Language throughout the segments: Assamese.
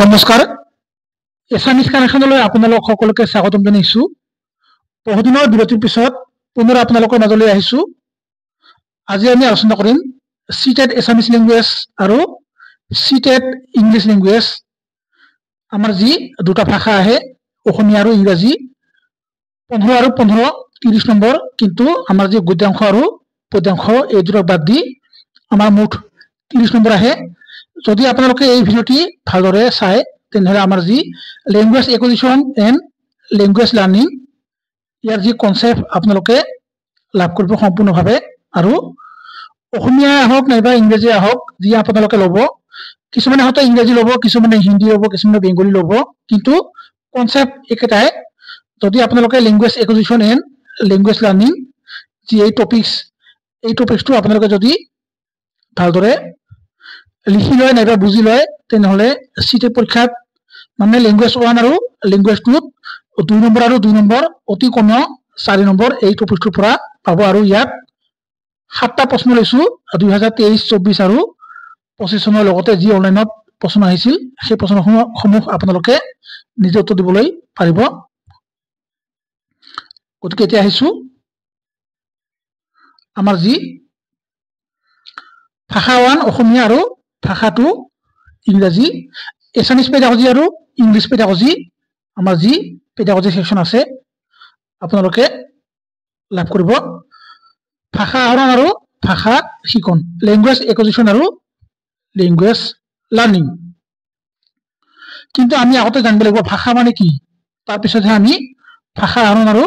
নমস্কাৰ এছামিজ কানেকশ্যনলৈ আপোনালোক সকলোকে স্বাগতম জনাইছো। বহুদিনৰ বিৰতিৰ পিছত পুনৰ আপোনালোকৰ মাজলৈ আহিছো। আজি আমি আলোচনা কৰিম সিটেট এছামিজ লেংগুৱেজ আৰু সিটেট ইংলিছ লেংগুৱেজ। আমাৰ যি দুটা ভাষা আহে অসমীয়া আৰু ইংৰাজী 15 আৰু 15 30 নম্বৰ, কিন্তু আমাৰ যি গদ্যাংশ আৰু পদ্যাংশ এই দুটা বাদ দি আমাৰ মুঠ 30 নম্বৰ আহে। যদি আপোনালোকে এই ভিডিওটি ভালদৰে চাই তেনেহলে আমাৰ যি language acquisition and language learning ইয়াৰ যি কনসেপ্ট আপোনালোকে লাভ কৰিব সম্পূৰ্ণভাৱে। আৰু অসমীয়া হওক নাইবা ইংৰাজী হওক যি আপোনালোকে ল'ব, কিছুমানে হয়তো ইংৰাজী ল'ব, কিছুমানে হিন্দী ল'ব, কিছুমানে বেংগলী ল'ব, কিন্তু কনসেপ্ট একেটাই। যদি আপোনালোকে language acquisition and language learning যি এই টপিকটো আপোনালোকে যদি ভালদৰে লিখি লয় নাইবা বুজি লয় তেনেহলে সিটেট পৰীক্ষাত মানে লেংগুৱেজ 1 আৰু লেংগুৱেজ 2ত 2 নম্বৰ আৰু 2 নম্বৰ অতি কমেও 4 নম্বৰ এই টপিকটোৰ পৰা পাব। আৰু ইয়াত 7টা প্ৰশ্ন লৈছো 2023, 24 আৰু 25 চনৰ লগতে যি অনলাইনত প্ৰশ্ন আহিছিল সেই প্ৰশ্নসমূহ আপোনালোকে নিজে উত্তৰ দিবলৈ পাৰিব। গতিকে এতিয়া আহিছো আমাৰ যি ভাষা 1 অসমীয়া আৰু ভাষা 2 ইংৰাজী, এছামিজ পেডাগজি আৰু ইংলিছ পেডাগজি আমাৰ যি পেডাগজি সেকশন আছে আপোনালোকে লাভ কৰিব। ভাষা আহৰণ আৰু ভাষা শিকন, লেংগুৱেজ একুইজিশ্যন আৰু লেংগুৱেজ লাৰ্নিং। কিন্তু আমি আগতে জানিব লাগিব ভাষা মানে কি, তাৰপিছতহে আমি ভাষা আহৰণ আৰু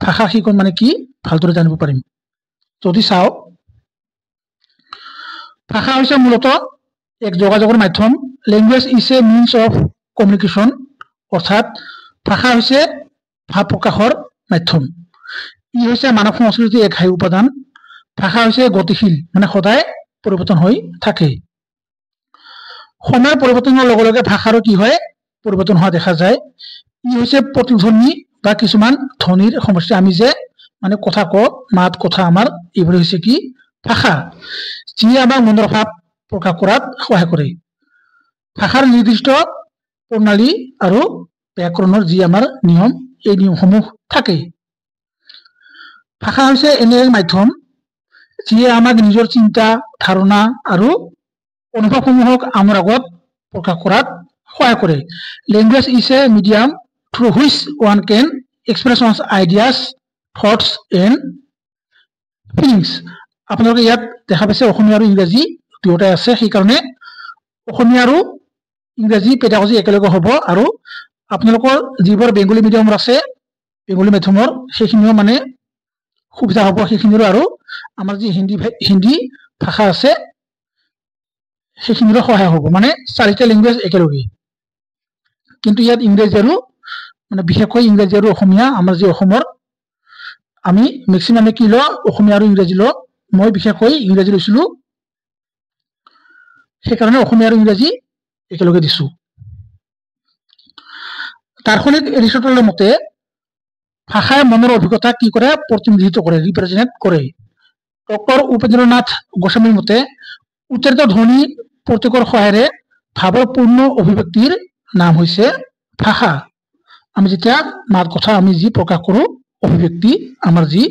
ভাষা শিকন মানে কি ভালদৰে জানিব পাৰিম। যদি চাও ভাষা হৈছে মূলতঃ এক যোগাযোগৰ মাধ্যম। Language is a means of communication, অৰ্থাৎ ভাষা হৈছে ভাৱ প্ৰকাশৰ মাধ্যম। ই হৈছে মানৱ সংস্কৃতিৰ এক ঘাই উপাদান। ভাষা হৈছে গতিশীল, মানে সদায় পৰিৱৰ্তন হৈ থাকে। সময়ৰ পৰিৱৰ্তনৰ লগে লগে ভাষাৰো কি হয় পৰিৱৰ্তন হোৱা দেখা যায়। ই হৈছে প্ৰতিধ্বনি বা কিছুমান ধ্বনিৰ সমষ্টি। আমি যে মানে কথা কওঁ, মাত কথা আমাৰ এইবোৰ হৈছে কি ভাষা, যিয়ে আমাৰ মনৰ ভাৱ প্ৰকাশ কৰাত সহায় কৰে। ভাষাৰ নিৰ্দিষ্ট প্ৰণালী আৰু ব্যাকৰণৰ যি আমাৰ নিয়ম, এই নিয়মসমূহ থাকে। ভাষা হৈছে এনে এক মাধ্যম যিয়ে আমাক নিজৰ চিন্তা ধাৰণা আৰু অনুভৱসমূহক আমাৰ আগত প্ৰকাশ কৰাত সহায় কৰে। Language is a medium through which one can express one's ideas, thoughts and feelings. আপোনালোকে ইয়াত দেখা পাইছে অসমীয়া আৰু ইংৰাজী দুয়োটাই আছে, সেইকাৰণে অসমীয়া আৰু ইংৰাজী পেডাগজি একেলগে হ'ব। আৰু আপোনালোকৰ যিবোৰ বেংগলী মিডিয়ামৰ আছে, বেংগলী মাধ্যমৰ, সেইখিনিও মানে সুবিধা হ'ব সেইখিনিৰো। আৰু আমাৰ যি হিন্দী ভাষা আছে সেইখিনিৰো সহায় হ'ব, মানে 4টা লেংগুৱেজ একেলগে। কিন্তু ইয়াত ইংৰাজী আৰু মানে বিশেষকৈ ইংৰাজী আৰু অসমীয়া, আমাৰ যি অসমৰ আমি মেক্সিমামে কি লওঁ অসমীয়া আৰু ইংৰাজী লওঁ। মই বিশেষকৈ ইংৰাজী লৈছিলো, সেইকাৰণে অসমীয়া আৰু ইংৰাজী একেলগে দিছো। দাৰ্শনিক এৰিষ্টটলৰ মতে ভাষাই মনৰ অভিজ্ঞতা কি কৰে প্ৰতিনিধিত্ব কৰে, ৰিপ্ৰেজেন্ট কৰে। ডক্টৰ উপেন্দ্ৰনাথ গোস্বামীৰ মতে উচ্চাৰিত ধ্বনি প্ৰত্যেকৰ সহায়েৰে ভাৱৰ পূৰ্ণ অভিব্যক্তিৰ নাম হৈছে ভাষা। আমি যেতিয়া মাত কথা আমি যি প্ৰকাশ কৰো, অভিব্যক্তি আমাৰ যি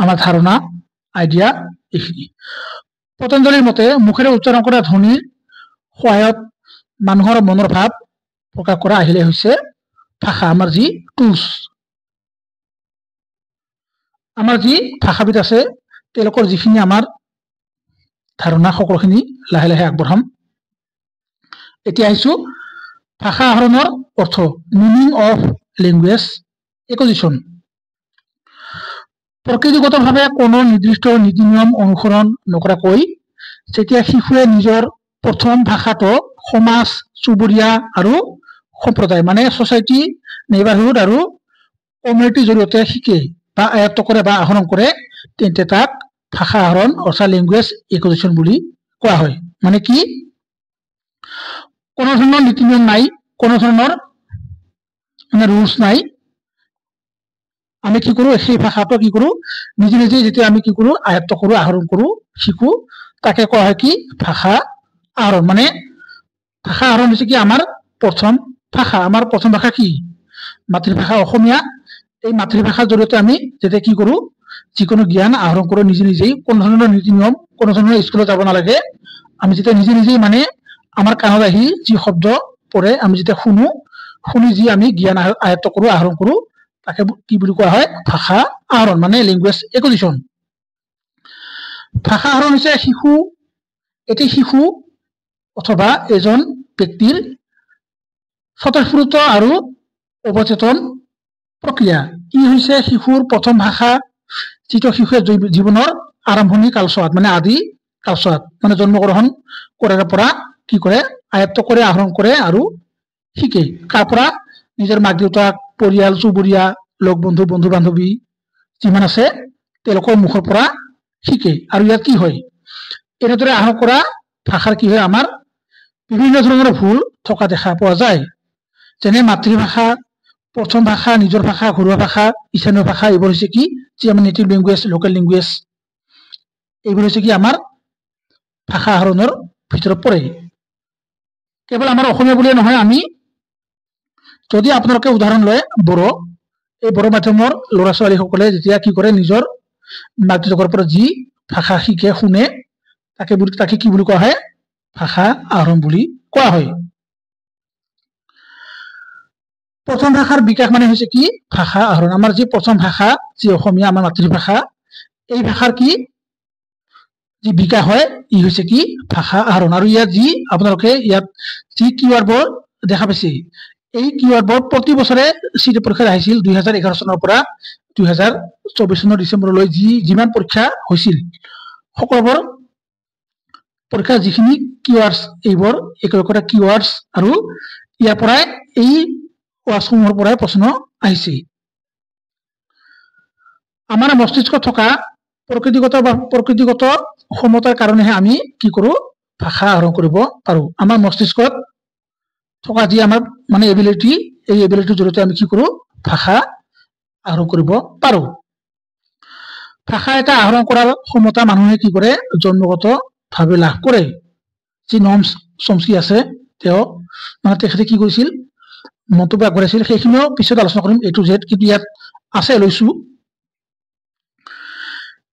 আমাৰ ধাৰণা আইডিয়া এইখিনি। পতঞ্জলিৰ মতে মুখেৰে উচ্চাৰণ কৰা ধ্বনিৰ সহায়ত মানুহৰ মনৰ ভাৱ প্ৰকাশ কৰা আহিলে হৈছে ভাষা, আমাৰ যি টুলছ। আমাৰ যি ভাষাবিদ আছে তেওঁলোকৰ যিখিনি আমাৰ ধাৰণা সকলোখিনি লাহে লাহে আগবঢ়াম। এতিয়া আহিছো ভাষা আহৰণৰ অৰ্থ, মিনিং অফ লেংগুৱেজ একুইজিশ্যন। প্ৰকৃতিগতভাৱে কোনো নিৰ্দিষ্ট নীতি নিয়ম অনুসৰণ নকৰাকৈ যেতিয়া শিশুৱে নিজৰ প্ৰথম ভাষাটো সমাজ, চুবুৰীয়া আৰু সম্প্ৰদায় মানে ছচাইটি, নেইবাৰহুড আৰু কমিউনিটিৰ জৰিয়তে শিকে বা আয়ত্ত কৰে বা আহৰণ কৰে, তেন্তে তাক ভাষা আহৰণ অৰ্থাৎ লেংগুৱেজ একুইজিশ্যন বুলি কোৱা হয়। মানে কি কোনো ধৰণৰ নীতি নিয়ম নাই, কোনো ধৰণৰ মানে ৰুলছ নাই। আমি কি কৰো সেই ভাষাটো কি কৰো নিজে নিজে যেতিয়া আমি কি কৰো আয়ত্ত কৰো, আহৰণ কৰো, শিকো, তাকে কোৱা হয় কি ভাষা আহৰণ। মানে ভাষা আহৰণ হৈছে কি আমাৰ প্ৰথম ভাষা। আমাৰ প্ৰথম ভাষা কি? মাতৃভাষা অসমীয়া। এই মাতৃভাষাৰ জৰিয়তে আমি যেতিয়া কি কৰোঁ, যিকোনো জ্ঞান আহৰণ কৰোঁ নিজে নিজেই, কোনো ধৰণৰ নীতি নিয়ম, কোনো ধৰণৰ স্কুলত যাব নালাগে। আমি যেতিয়া নিজে নিজেই মানে আমাৰ কাণত আহি যি শব্দ পৰে, আমি যেতিয়া শুনি যি আমি জ্ঞান আয়ত্ত কৰোঁ, আহৰণ কৰোঁ, তাকে কি বুলি কোৱা হয়? ভাষা আহৰণ, মানে লেংগুৱেজ একুইজিশ্যন। ভাষা আহৰণ হৈছে এটি শিশু অথবা এজন ব্যক্তিৰ স্বতঃস্ফূৰ্ত আৰু অৱচেতন প্ৰক্ৰিয়া। ই হৈছে শিশুৰ প্ৰথম ভাষা, যিটো শিশুৱে জীৱনৰ আৰম্ভণি কালছোৱাত, মানে আদি কালছোৱাত, মানে জন্মগ্ৰহণ কৰাৰ পৰা কি কৰে? আয়ত্ত কৰে, আহৰণ কৰে আৰু শিকে। কাৰ পৰা? নিজৰ মাক দেউতাক, পৰিয়াল, চুবুৰীয়া, লগ বন্ধু, বন্ধু বান্ধৱী যিমান আছে তেওঁলোকৰ মুখৰ পৰা শিকে। আৰু ইয়াত কি হয়? এনেদৰে আহৰণ কৰা ভাষাৰ কি হয়? আমাৰ বিভিন্ন ধৰণৰ ভুল থকা দেখা পোৱা যায়। যেনে মাতৃভাষা, প্ৰথম ভাষা, নিজৰ ভাষা, ঘৰুৱা ভাষা, স্থানীয় ভাষা, এইবোৰ হৈছে কি? যি আমাৰ নেটিভ লেংগুৱেজ, লোকেল লেংগুৱেজ, এইবোৰ হৈছে কি? আমাৰ ভাষা আহৰণৰ ভিতৰত পৰে। কেৱল আমাৰ অসমীয়া বুলিয়ে নহয়, আমি যদি আপোনালোকে উদাহৰণ লয় বড়ো, এই বড়ো মাধ্যমৰ ল'ৰা ছোৱালীসকলে যেতিয়া কি কৰে? নিজৰ মাক দেউতাকৰ পৰা যি ভাষা শিকে, শুনে, তাকে কি বুলি কোৱা হয়? ভাষা আহৰণ বুলি কোৱা হয়। প্ৰথম ভাষাৰ বিকাশ মানে হৈছে কি? ভাষা আহৰণ। আমাৰ যি প্ৰথম ভাষা, যি অসমীয়া, আমাৰ মাতৃভাষা, এই ভাষাৰ কি যি বিকাশ হয়, ই হৈছে কি? ভাষা আহৰণ। আৰু ইয়াত যি আপোনালোকে ইয়াত যি কিউআৰ বৰ্ড দেখা পাইছে, এই কিউআৰ বৰ্ড প্ৰতি বছৰে চিটি পৰীক্ষাত আহিছিল। 2011 চনৰ পৰা 2024 চনৰ ডিচেম্বৰলৈ যিমান পৰীক্ষা হৈছিল, সকলোবোৰ পৰীক্ষাৰ যিখিনি কিউআৰ্ডছ, এইবোৰ একোটা কিউআৰ্ডছ, আৰু ইয়াৰ পৰাই এই ৱাৰ্ডছসমূহৰ পৰাই প্ৰশ্ন আহিছে। আমাৰ মস্তিষ্কত থকা প্ৰকৃতিগত ক্ষমতাৰ কাৰণেহে আমি কি কৰোঁ? ভাষা আহৰণ কৰিব পাৰোঁ। আমাৰ মস্তিষ্কত থকা যি আমাৰ মানে এবিলিটি, এই এবিলিটিৰ জৰিয়তে আমি কি কৰোঁ? ভাষা আহৰণ কৰিব পাৰোঁ। ভাষা এটা আহৰণ কৰাৰ ক্ষমতা মানুহে কি কৰে? জন্মগতভাৱে লাভ কৰে। যি ন'ম চমস্কি আছে, তেখেতে কি কৰিছিল? মন্তব্য আগবঢ়াইছিল, সেইখিনিও পিছত আলোচনা কৰিম, A to Z, কিন্তু ইয়াত আছে লৈছো।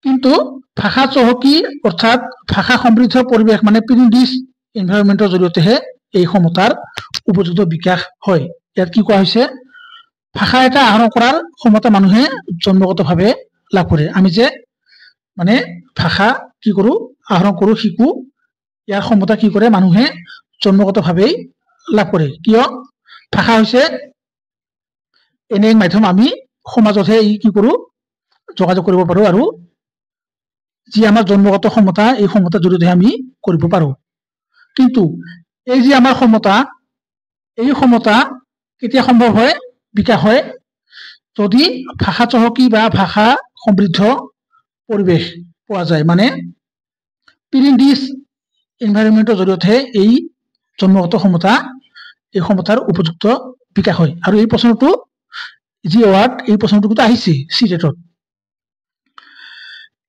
কিন্তু ভাষা চহকী অৰ্থাৎ ভাষা সমৃদ্ধ পৰিৱেশ, মানে প্ৰিণ্ডিছ এনভাইৰনমেণ্টৰ জৰিয়তেহে এই ক্ষমতাৰ উপযুক্ত বিকাশ হয়। ইয়াত কি কোৱা হৈছে? ভাষা এটা আহৰণ কৰাৰ ক্ষমতা মানুহে জন্মগতভাৱে লাভ কৰে। আমি যে মানে ভাষা কি কৰোঁ? আহৰণ কৰোঁ, শিকোঁ, ইয়াৰ ক্ষমতা কি কৰে? মানুহে জন্মগতভাৱেই লাভ কৰে। কিয়? ভাষা হৈছে এনে এক মাধ্যম, আমি সমাজতহে ই কি কৰোঁ? যোগাযোগ কৰিব পাৰোঁ, আৰু যি আমাৰ জন্মগত ক্ষমতা, এই ক্ষমতাৰ জৰিয়তে আমি কৰিব পাৰোঁ। কিন্তু এই যি আমাৰ ক্ষমতা, এই ক্ষমতা কেতিয়া সম্ভৱ হয়? বিকাশ হয় যদি ভাষা চহকী বা ভাষা সমৃদ্ধ পৰিৱেশ পোৱা যায়, মানে প্ৰিণ্ডিছ এনভাইৰনমেণ্টৰ জৰিয়তেহে এই জন্মগত ক্ষমতা, এই ক্ষমতাৰ উপযুক্ত বিকাশ হয়। আৰু এই প্ৰশ্নটো যি ৱাৰ্ড, এই প্ৰশ্নটো কিন্তু আহিছে চিটেটত।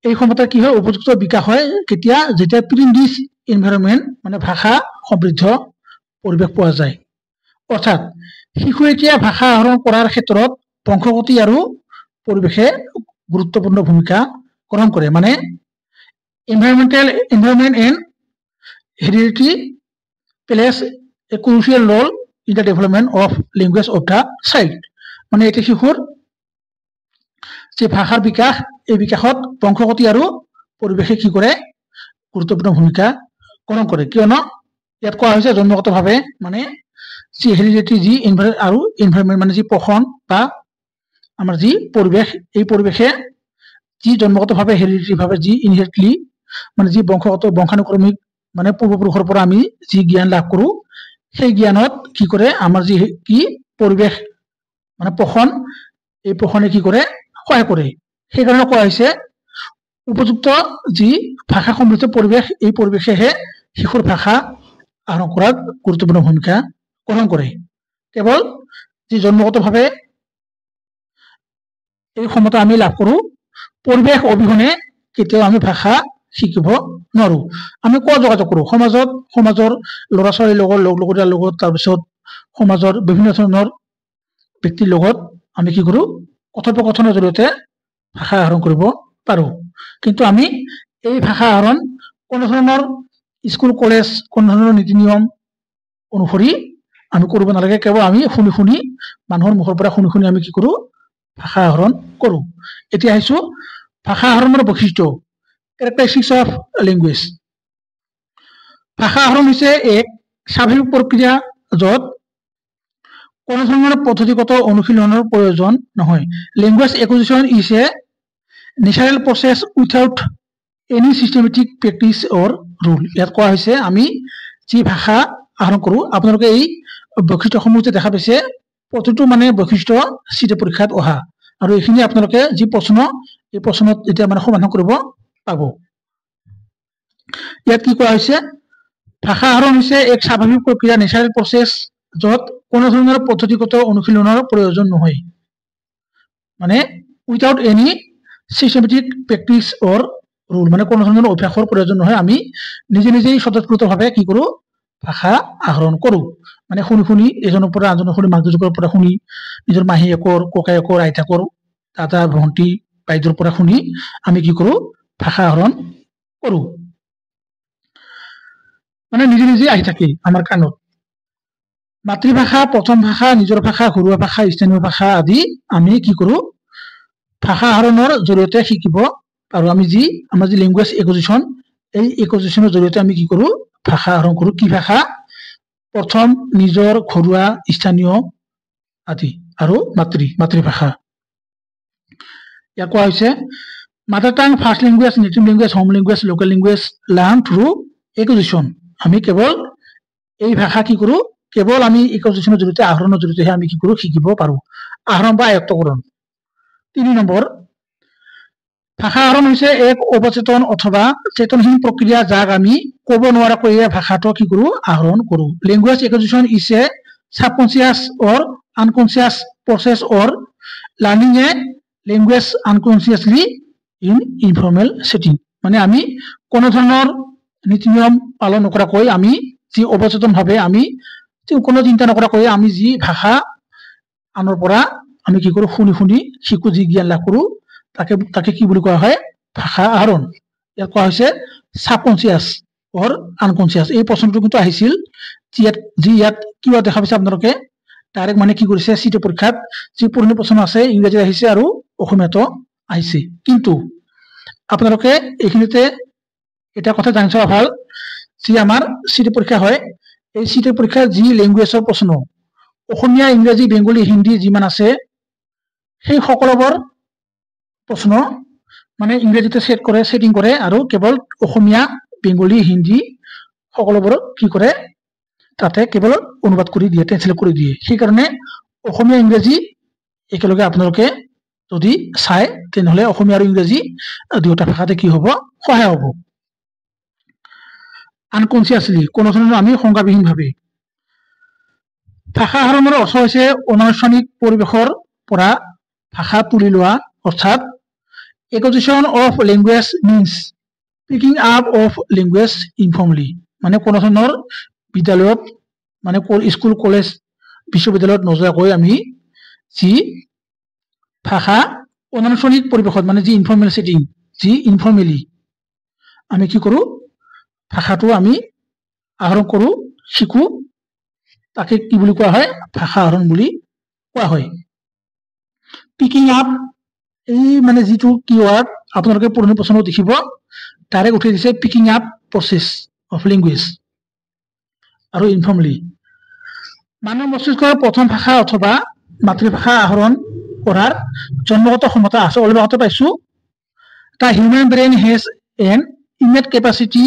এই ক্ষমতাৰ কি হয়? উপযুক্ত বিকাশ হয় কেতিয়া? যেতিয়া প্ৰিণ্ডিছ এনভাইৰনমেণ্ট, মানে ভাষা সমৃদ্ধ পৰিৱেশ পোৱা যায়। অৰ্থাৎ শিশু এতিয়া ভাষা আহৰণ কৰাৰ ক্ষেত্ৰত বংশগতি আৰু পৰিৱেশে গুৰুত্বপূৰ্ণ ভূমিকা গ্ৰহণ কৰে। মানে environment and heredity plays a crucial role in the development of language of the child. মানে এটি শিশুৰ যে ভাষাৰ বিকাশ, এই বিকাশত বংশগতি আৰু পৰিৱেশে কি কৰে? গুৰুত্বপূৰ্ণ ভূমিকা গ্ৰহণ কৰে। কিয়নো ইয়াত কোৱা হৈছে জন্মগতভাৱে, মানে যি হেৰিডিটি, যি আৰু এনভাইৰনমেণ্ট, মানে যি পোষণ বা আমাৰ যি পৰিৱেশ, এই পৰিৱেশে যি জন্মগতভাৱে হেৰিডিটিভাৱে যি ইনহেৰিটলি, মানে যি বংশানুক্ৰমিক, মানে পূৰ্বপুৰুষৰ পৰা আমি যি জ্ঞান লাভ কৰোঁ, সেই জ্ঞানত কি কৰে? আমাৰ যি কি পৰিৱেশ, মানে পোষণ, এই পোষণে কি কৰে? সহায় কৰে। সেইকাৰণে কোৱা হৈছে উপযুক্ত যি ভাষা সমৃদ্ধ পৰিৱেশ, এই পৰিৱেশেহে শিশুৰ ভাষা আহৰণ কৰাত গুৰুত্বপূৰ্ণ ভূমিকা গ্ৰহণ কৰে। কেৱল যি জন্মগতভাৱে এই ক্ষমতা আমি লাভ কৰোঁ, পৰিৱেশ অবিহনে কেতিয়াও আমি ভাষা শিকিব নোৱাৰো আমি ক যোগাযোগ কৰো সমাজৰ ল'ৰা ছোৱালীৰ লগত লগৰীয়াৰ লগত তাৰপিছত সমাজৰ বিভিন্ন ধৰণৰ ব্যক্তিৰ লগত আমি কি কৰো কথোপকথনৰ জৰিয়তে ভাষা আহৰণ কৰিব পাৰো কিন্তু আমি এই ভাষা আহৰণ কোনো ধৰণৰ স্কুল কলেজ কোনো ধৰণৰ নীতি নিয়ম অনুসৰি আমি কৰিব নালাগে কেৱল আমি শুনি মানুহৰ মুখৰ পৰা শুনি আমি কি কৰো ভাষা আহৰণ কৰো এতিয়া আহিছো ভাষা আহৰণৰ বৈশিষ্ট্য characteristics of language ভাষা আহৰণ হৈছে এক স্বাভাৱিক প্ৰক্ৰিয়া য'ত কোনো ধৰণৰ পদ্ধতিগত অনুশীলনৰ প্ৰয়োজন নহয় language acquisition is a natural process without any systematic practice or rule ইয়াত কোৱা হৈছে আমি যি ভাষা আহৰণ কৰো আপোনালোকে এই বৈশিষ্ট্যসমূহ যে দেখা পাইছে প্ৰতিটো মানে বৈশিষ্ট্য চিটে পৰীক্ষাত অহা আৰু এইখিনি আপোনালোকে যি প্ৰশ্ন এই প্ৰশ্নত এতিয়া মানে সমাধান কৰিব পাব ইয়াত কি কোৱা হৈছে ভাষা আহৰণ হৈছে এক স্বাভাৱিক প্ৰক্ৰিয়া নেচাৰেল প্ৰচেছ য'ত কোনো ধৰণৰ পদ্ধতিগত অনুশীলনৰ প্ৰয়োজন নহয় মানে without any systematic practice or rule মানে কোনো ধৰণৰ অভ্যাসৰ প্ৰয়োজন নহয় আমি নিজেই স্বতঃস্ফূৰ্তভাৱে কি কৰো ভাষা আহৰণ কৰো মানে শুনি এজনৰ পৰা আনজনৰ শুনি মাক দেউতাকৰ পৰা শুনি নিজৰ মাহীয়েকৰ ককায়েকৰ আইতাকৰ দাদা ভণ্টি বাইদেউৰ পৰা শুনি আমি কি কৰো ভাষা আহৰণ কৰো মানে নিজে আহি থাকে আমাৰ কাণত মাতৃভাষা প্ৰথম ভাষা নিজৰ ভাষা ঘৰুৱা ভাষা স্থানীয় ভাষা আদি আমি কি কৰো ভাষা আহৰণৰ জৰিয়তে শিকিব আৰু আমি যি আমাৰ যি লেংগুৱেজ একুইজিশ্যন এই একুইজিশ্যনৰ জৰিয়তে আমি কি কৰো ভাষা আহৰণ কৰো কি ভাষা প্ৰথম নিজৰ ঘৰুৱা স্থানীয় আদি আৰু মাতৃভাষা ইয়াক কোৱা হৈছে mother tongue first language native language home language local language learn through acquisition আমি কেৱল এই ভাষা কি কৰো কেৱল আমি একুইজিশ্যনৰ জৰিয়তে আহৰণৰ জৰিয়তেহে আমি কি কৰো শিকিব পাৰো আহৰণ বা আয়ত্তকৰণ 3 নম্বৰ ভাষা আহৰণ হৈছে এক অবচেতন অথবা চেতনহীন প্ৰক্ৰিয়া যাক আমি ক'ব নোৱাৰাকৈ ভাষাটো কি কৰো আহৰণ কৰো language acquisition is a subconscious or unconscious process or learning a language unconsciously in informal setting মানে আমি কোনো ধৰণৰ নীতি নিয়ম পালন নকৰাকৈ আমি যি অবচেতনভাৱে আমি কোনো চিন্তা নকৰাকৈ আমি যি ভাষা আনৰ পৰা আমি কি কৰো শুনি শিকো যি জ্ঞান লাভ কৰো তাকে কি বুলি কোৱা হয় ভাষা আহৰণ ইয়াত কোৱা হৈছে সাবকনচিয়াছ অৰ আনকনচিয়াছ এই প্ৰশ্নটো কিন্তু আহিছিল যি ইয়াত কিবা দেখা পাইছে আপোনালোকে ডাইৰেক্ট মানে কি কৰিছে চিটে পৰীক্ষাত যি পুৰণি প্ৰশ্ন আছে ইংৰাজীত আহিছে আৰু অসমীয়াতো আহিছে কিন্তু আপোনালোকে এইখিনিতে এটা কথা জানি থোৱা ভাল যি আমাৰ চিটে পৰীক্ষা হয় এই চিটে পৰীক্ষাৰ যি লেংগুৱেজৰ প্ৰশ্ন অসমীয়া ইংৰাজী বেংগলী হিন্দী যিমান আছে সেই সকলোবোৰ প্ৰশ্ন মানে ইংৰাজীতে সেটিং কৰে আৰু কেৱল অসমীয়া বেংগলী হিন্দী সকলোবোৰ কি কৰে তাতে কেৱল অনুবাদ কৰি দিয়ে ট্ৰান্সলেট কৰি দিয়ে সেইকাৰণে অসমীয়া ইংৰাজী একেলগে আপোনালোকে যদি চাই তেনেহলে অসমীয়া আৰু ইংৰাজী দুয়োটা ভাষাতে কি হ'ব সহায় হ'ব আনকনচিয়াছলি কোনো ধৰণৰ আমি সংজ্ঞাবিহীনভাৱে ভাষা আহৰণৰ অৰ্থ হৈছে অনানুষ্ঠানিক পৰিৱেশৰ পৰা ভাষা তুলি লোৱা অৰ্থাৎ acquisition of language means picking up of language informally মানে কোনো ধৰণৰ বিদ্যালয়ত মানে স্কুল কলেজ বিশ্ববিদ্যালয়ত নোযোৱাকৈ আমি যি ভাষা অনানুষ্ঠানিক পৰিৱেশত মানে যি ইনফৰ্মেল সেটিং যি ইনফৰ্মেলি আমি কি কৰো ভাষাটো আমি আহৰণ কৰো শিকো তাকে কি বুলি কোৱা হয় ভাষা আহৰণ বুলি কোৱা হয় পিকিং আপ এই মানে যিটো কিৱাৰ্ড আপোনালোকে পুৰণি প্ৰশ্নত দেখিব ডাইৰেক্ট উঠাই দিছে picking up process of language আৰু ইনফৰ্মলি মানৱ মস্তিষ্কৰ প্ৰথম ভাষা অথবা মাতৃভাষা আহৰণ কৰাৰ জন্মগত ক্ষমতা আছে অলপ আগতে পাইছো The human brain has an innate capacity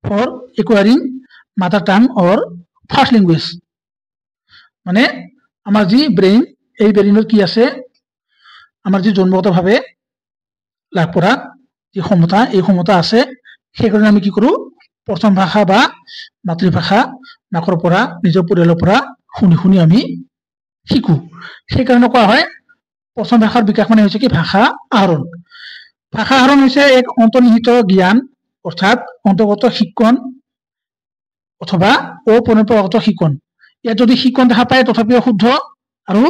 for acquiring mother tongue or first language মানে আমাৰ যি ব্ৰেইন এই ব্ৰেইনৰ কি আছে আমাৰ যি জন্মগতভাৱে লাভ কৰা যি ক্ষমতা এই ক্ষমতা আছে সেইকাৰণে আমি কি কৰো প্ৰথম ভাষা বা মাতৃভাষা মাকৰ পৰা নিজৰ পৰিয়ালৰ পৰা শুনি আমি শিকো সেইকাৰণে কোৱা হয় প্ৰথম ভাষাৰ বিকাশ মানে হৈছে কি ভাষা আহৰণ হৈছে এক অন্তৰ্নিহিত জ্ঞান অৰ্থাৎ অন্তৰ্গত শিক্ষণ অথবা অপৰম্পৰাগত শিক্ষণ। ইয়াত যদি শিক্ষণ দেখা পায় তথাপিও শুদ্ধ, আৰু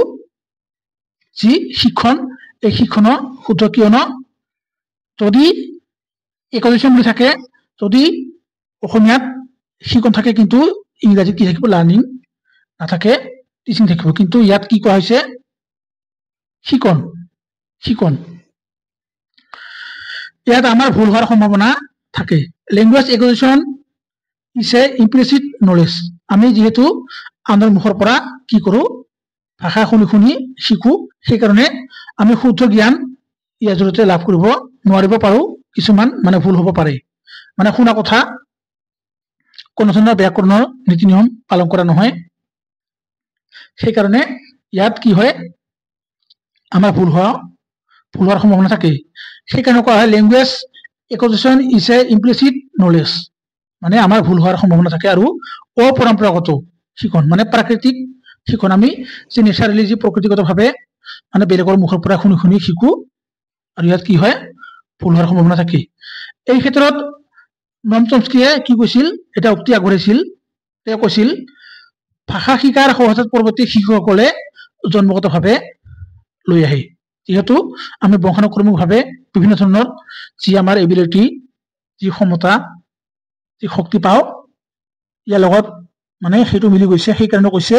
যি শিক্ষণ এই শিক্ষণৰ শুদ্ধ, কিয়নো যদি একজিশন বুলি থাকে, যদি অসমীয়াত শিক্ষণ থাকে কিন্তু ইংৰাজীত কি থাকিব, লাৰ্নিং নাথাকে, টিচিং থাকিব। কিন্তু ইয়াত কি কোৱা হৈছে, শিক্ষণ শিক্ষণ। ইয়াত আমাৰ ভুল হোৱাৰ সম্ভাৱনা থাকে। Language acquisition is a implicit knowledge. আমি যিহেতু আনৰ মুখৰ পৰা কি কৰো, ভাষা শুনি শুনি শিকো, সেইকাৰণে আমি শুদ্ধ জ্ঞান ইয়াৰ জৰিয়তে লাভ কৰিব নোৱাৰিব পাৰো। কিছুমান মানে ভুল হ'ব পাৰে, মানে শুনা কথা কোনো ধৰণৰ ব্যাকৰণৰ নীতি নিয়ম পালন কৰা নহয়, সেইকাৰণে ইয়াত কি হয়, আমাৰ ভুল হোৱাৰ সম্ভাৱনা থাকে। সেইকাৰণে কোৱা হয় language acquisition is a implicit knowledge, মানে আমাৰ ভুল হোৱাৰ সম্ভাৱনা থাকে। আৰু অপৰম্পৰাগত শিক্ষণ মানে প্ৰাকৃতিক শিক্ষণ, আমি যি নেচাৰেলি যি প্ৰকৃতিগতভাৱে মানে বেলেগৰ মুখৰ পৰা শুনি শুনি শিকো, আৰু ইয়াত কি হয়, ভুল হোৱাৰ সম্ভাৱনা থাকে। এই ক্ষেত্ৰত নম চমস্কিয়ে কি কৈছিল, এটা উক্তি আগবঢ়াইছিল। তেওঁ কৈছিল, ভাষা শিকাৰ সহজাত পৰৱৰ্তী শিশুসকলে জন্মগতভাৱে লৈ আহে। যিহেতু আমি বংশানুক্ৰমিকভাৱে বিভিন্ন ধৰণৰ যি আমাৰ এবিলিটি, যি ক্ষমতা, যি শক্তি পাওঁ, ইয়াৰ লগত মানে সেইটো মিলি গৈছে। সেইকাৰণে কৈছে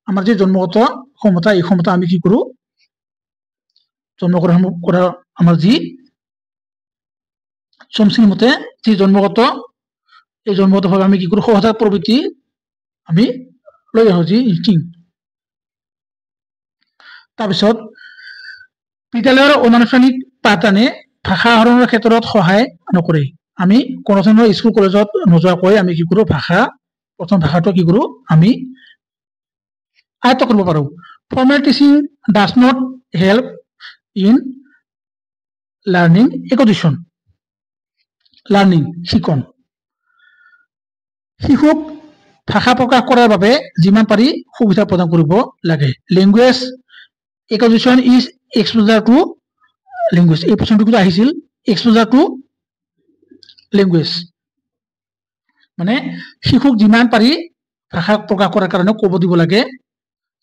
আমাৰ যি জন্মগত ক্ষমতা, এই ক্ষমতা আমি কি কৰো, জন্ম কৰা আমাৰ যি চমস্কিৰ মতে যি জন্মগত, এই জন্মগতভাৱে আমি কি কৰো, সহজাত প্ৰবৃত্তি আমি লৈ আহো, যি ইনষ্টিং। তাৰপিছত বিদ্যালয়ৰ অনানুষ্ঠানিক পাঠদানে ভাষা আহৰণৰ ক্ষেত্ৰত সহায় নকৰে। আমি কোনো ধৰণৰ স্কুল কলেজত নোযোৱাকৈ আমি কি কৰো, প্ৰথম ভাষাটো কি কৰো, আমি আয়ত্ত কৰিব পাৰো। Formal teaching does not help in learning acquisition. Learning শিক্ষণ, শিশুক ভাষা প্ৰকাশ কৰাৰ বাবে যিমান পাৰি সুবিধা প্ৰদান কৰিব লাগে। Language acquisition is exposure to language. এই প্ৰশ্নটো আহিছিল, এক্সপোজাৰ টু লেংগুৱেজ মানে শিশুক যিমান পাৰি ভাষা প্ৰকাশ কৰাৰ কাৰণে ক'ব দিব লাগে,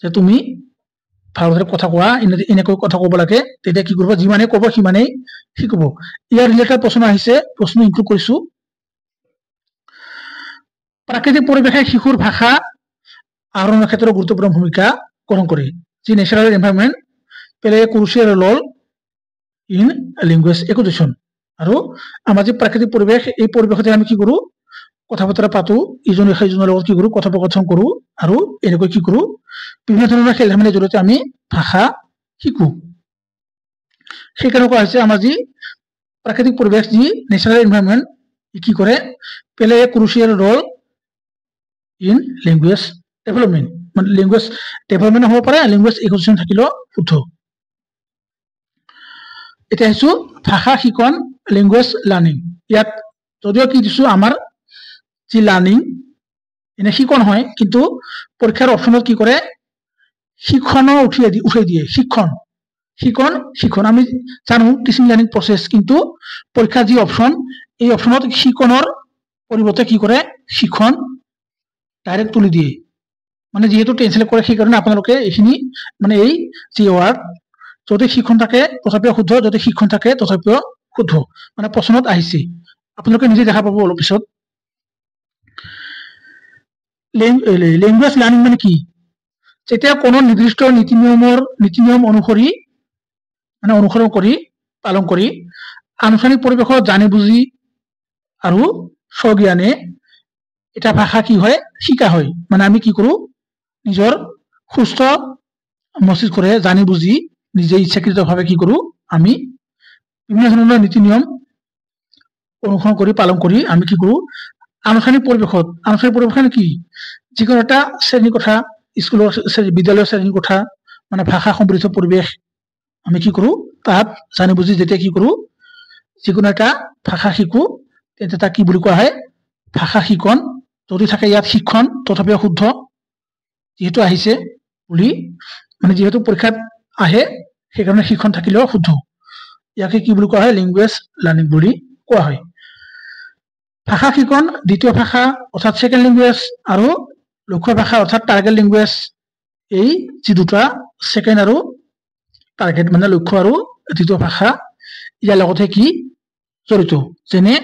যে তুমি ভালদৰে কথা কোৱা, এনেকৈ কথা ক'ব লাগে, তেতিয়া কি কৰিব, যিমানেই ক'ব সিমানেই শিকিব। ইয়াৰ ৰিলেটেড প্ৰশ্ন আহিছে, প্ৰশ্ন ইনক্লুড কৰিছো। প্ৰাকৃতিক পৰিৱেশে শিশুৰ ভাষা আহৰণৰ ক্ষেত্ৰত গুৰুত্বপূৰ্ণ ভূমিকা গ্ৰহণ কৰে। যি natural environment play a crucial role in language acquisition. আৰু আমাৰ যি প্ৰাকৃতিক পৰিৱেশ, এই পৰিৱেশতে আমি কি কৰো, কথা বতৰা পাতো, ইজনে সেইজনৰ লগত কি কৰো, কথোপকথন কৰো, আৰু এনেকৈ কি কৰো, বিভিন্ন ধৰণৰ খেল ধেমালিৰ জৰিয়তে আমি ভাষা শিকো। সেইকাৰণে কোৱা হৈছে আমাৰ যি প্ৰাকৃতিক পৰিৱেশ, যি নেচাৰেল এনভাইৰনমেণ্ট, কি কৰে, play a crucial role in language development. মানে লেংগুৱেজ ডেভেলপমেণ্ট হ'ব পাৰে, লেংগুৱেজ একজিশন থাকিলেও শুদ্ধ। এতিয়া আহিছো ভাষা শিক্ষণ, লেংগুৱেজ লাৰ্নিং। ইয়াত যদিও কি দিছো, আমাৰ যি লাৰ্নিং এনে শিক্ষণ হয়, কিন্তু পৰীক্ষাৰ অপশ্যনত কি কৰে, শিক্ষণো উঠাই দিয়ে। শিক্ষণ আমি জানো টিচিং লাৰ্নিং প্ৰচেছ, কিন্তু পৰীক্ষাৰ যি অপশ্যন, এই অপশ্যনত শিক্ষণৰ পৰিৱৰ্তে কি কৰে, শিক্ষণ ডাইৰেক্ট তুলি দিয়ে। মানে যিহেতু ট্ৰেন্সলেট কৰে, সেইকাৰণে আপোনালোকে এইখিনি মানে এই যি ৱাৰ্ড, যদি শিক্ষণ থাকে তথাপিও শুদ্ধ, যদি শিক্ষণ থাকে তথাপিও শুদ্ধ, মানে প্ৰশ্নত আহিছে, আপোনালোকে নিজে দেখা পাব অলপ পিছত। লেংগুৱেজ লাৰ্নিং মানে কি, যেতিয়া কোনো নিৰ্দিষ্ট নীতি নিয়ম অনুসৰণ কৰি পালন কৰি আনুষ্ঠানিক পৰিৱেশত জানি বুজি আৰু স্বজ্ঞানে এটা ভাষা কি হয়, শিকা হয়। মানে আমি কি কৰো, নিজৰ সুস্থ মস্তিষ্কৰে জানি বুজি নিজে ইচ্ছাকৃতভাৱে কি কৰো, আমি বিভিন্ন ধৰণৰ নীতি নিয়ম অনুসৰণ কৰি পালন কৰি আমি কি কৰো, আনুষ্ঠানিক পৰিৱেশত কি, যিকোনো এটা শ্ৰেণী কোঠা, স্কুলৰ বিদ্যালয়ৰ শ্ৰেণী কোঠা, মানে ভাষা সমৃদ্ধ পৰিৱেশ আমি কি কৰো, তাত জানি বুজি যেতিয়া কি কৰো, যিকোনো এটা ভাষা শিকো, তেতিয়া তাক কি বুলি কোৱা হয়, ভাষা শিক্ষণ। যদি থাকে ইয়াত শিক্ষণ তথাপিও শুদ্ধ, যিহেতু আহিছে বুলি, মানে যিহেতু পৰীক্ষাত আহে, সেইকাৰণে শিক্ষণ থাকিলেও শুদ্ধ। ইয়াকে কি বুলি কোৱা হয়, লেংগুৱেজ লাৰ্নিং বুলি কোৱা হয়। ভাষা শিকন দ্বিতীয় ভাষা অৰ্থাৎ সেকেন্ড ল্যাঙ্গুয়েজ আৰু লক্ষ্য ভাষা অৰ্থাৎ টাৰ্গেট ল্যাঙ্গুয়েজ এই যি দুটা সেকেন্ড আৰু টাৰ্গেট মানে লক্ষ্য আৰু দ্বিতীয় ভাষা ইয়াৰ লগতে কি জড়িত যেনে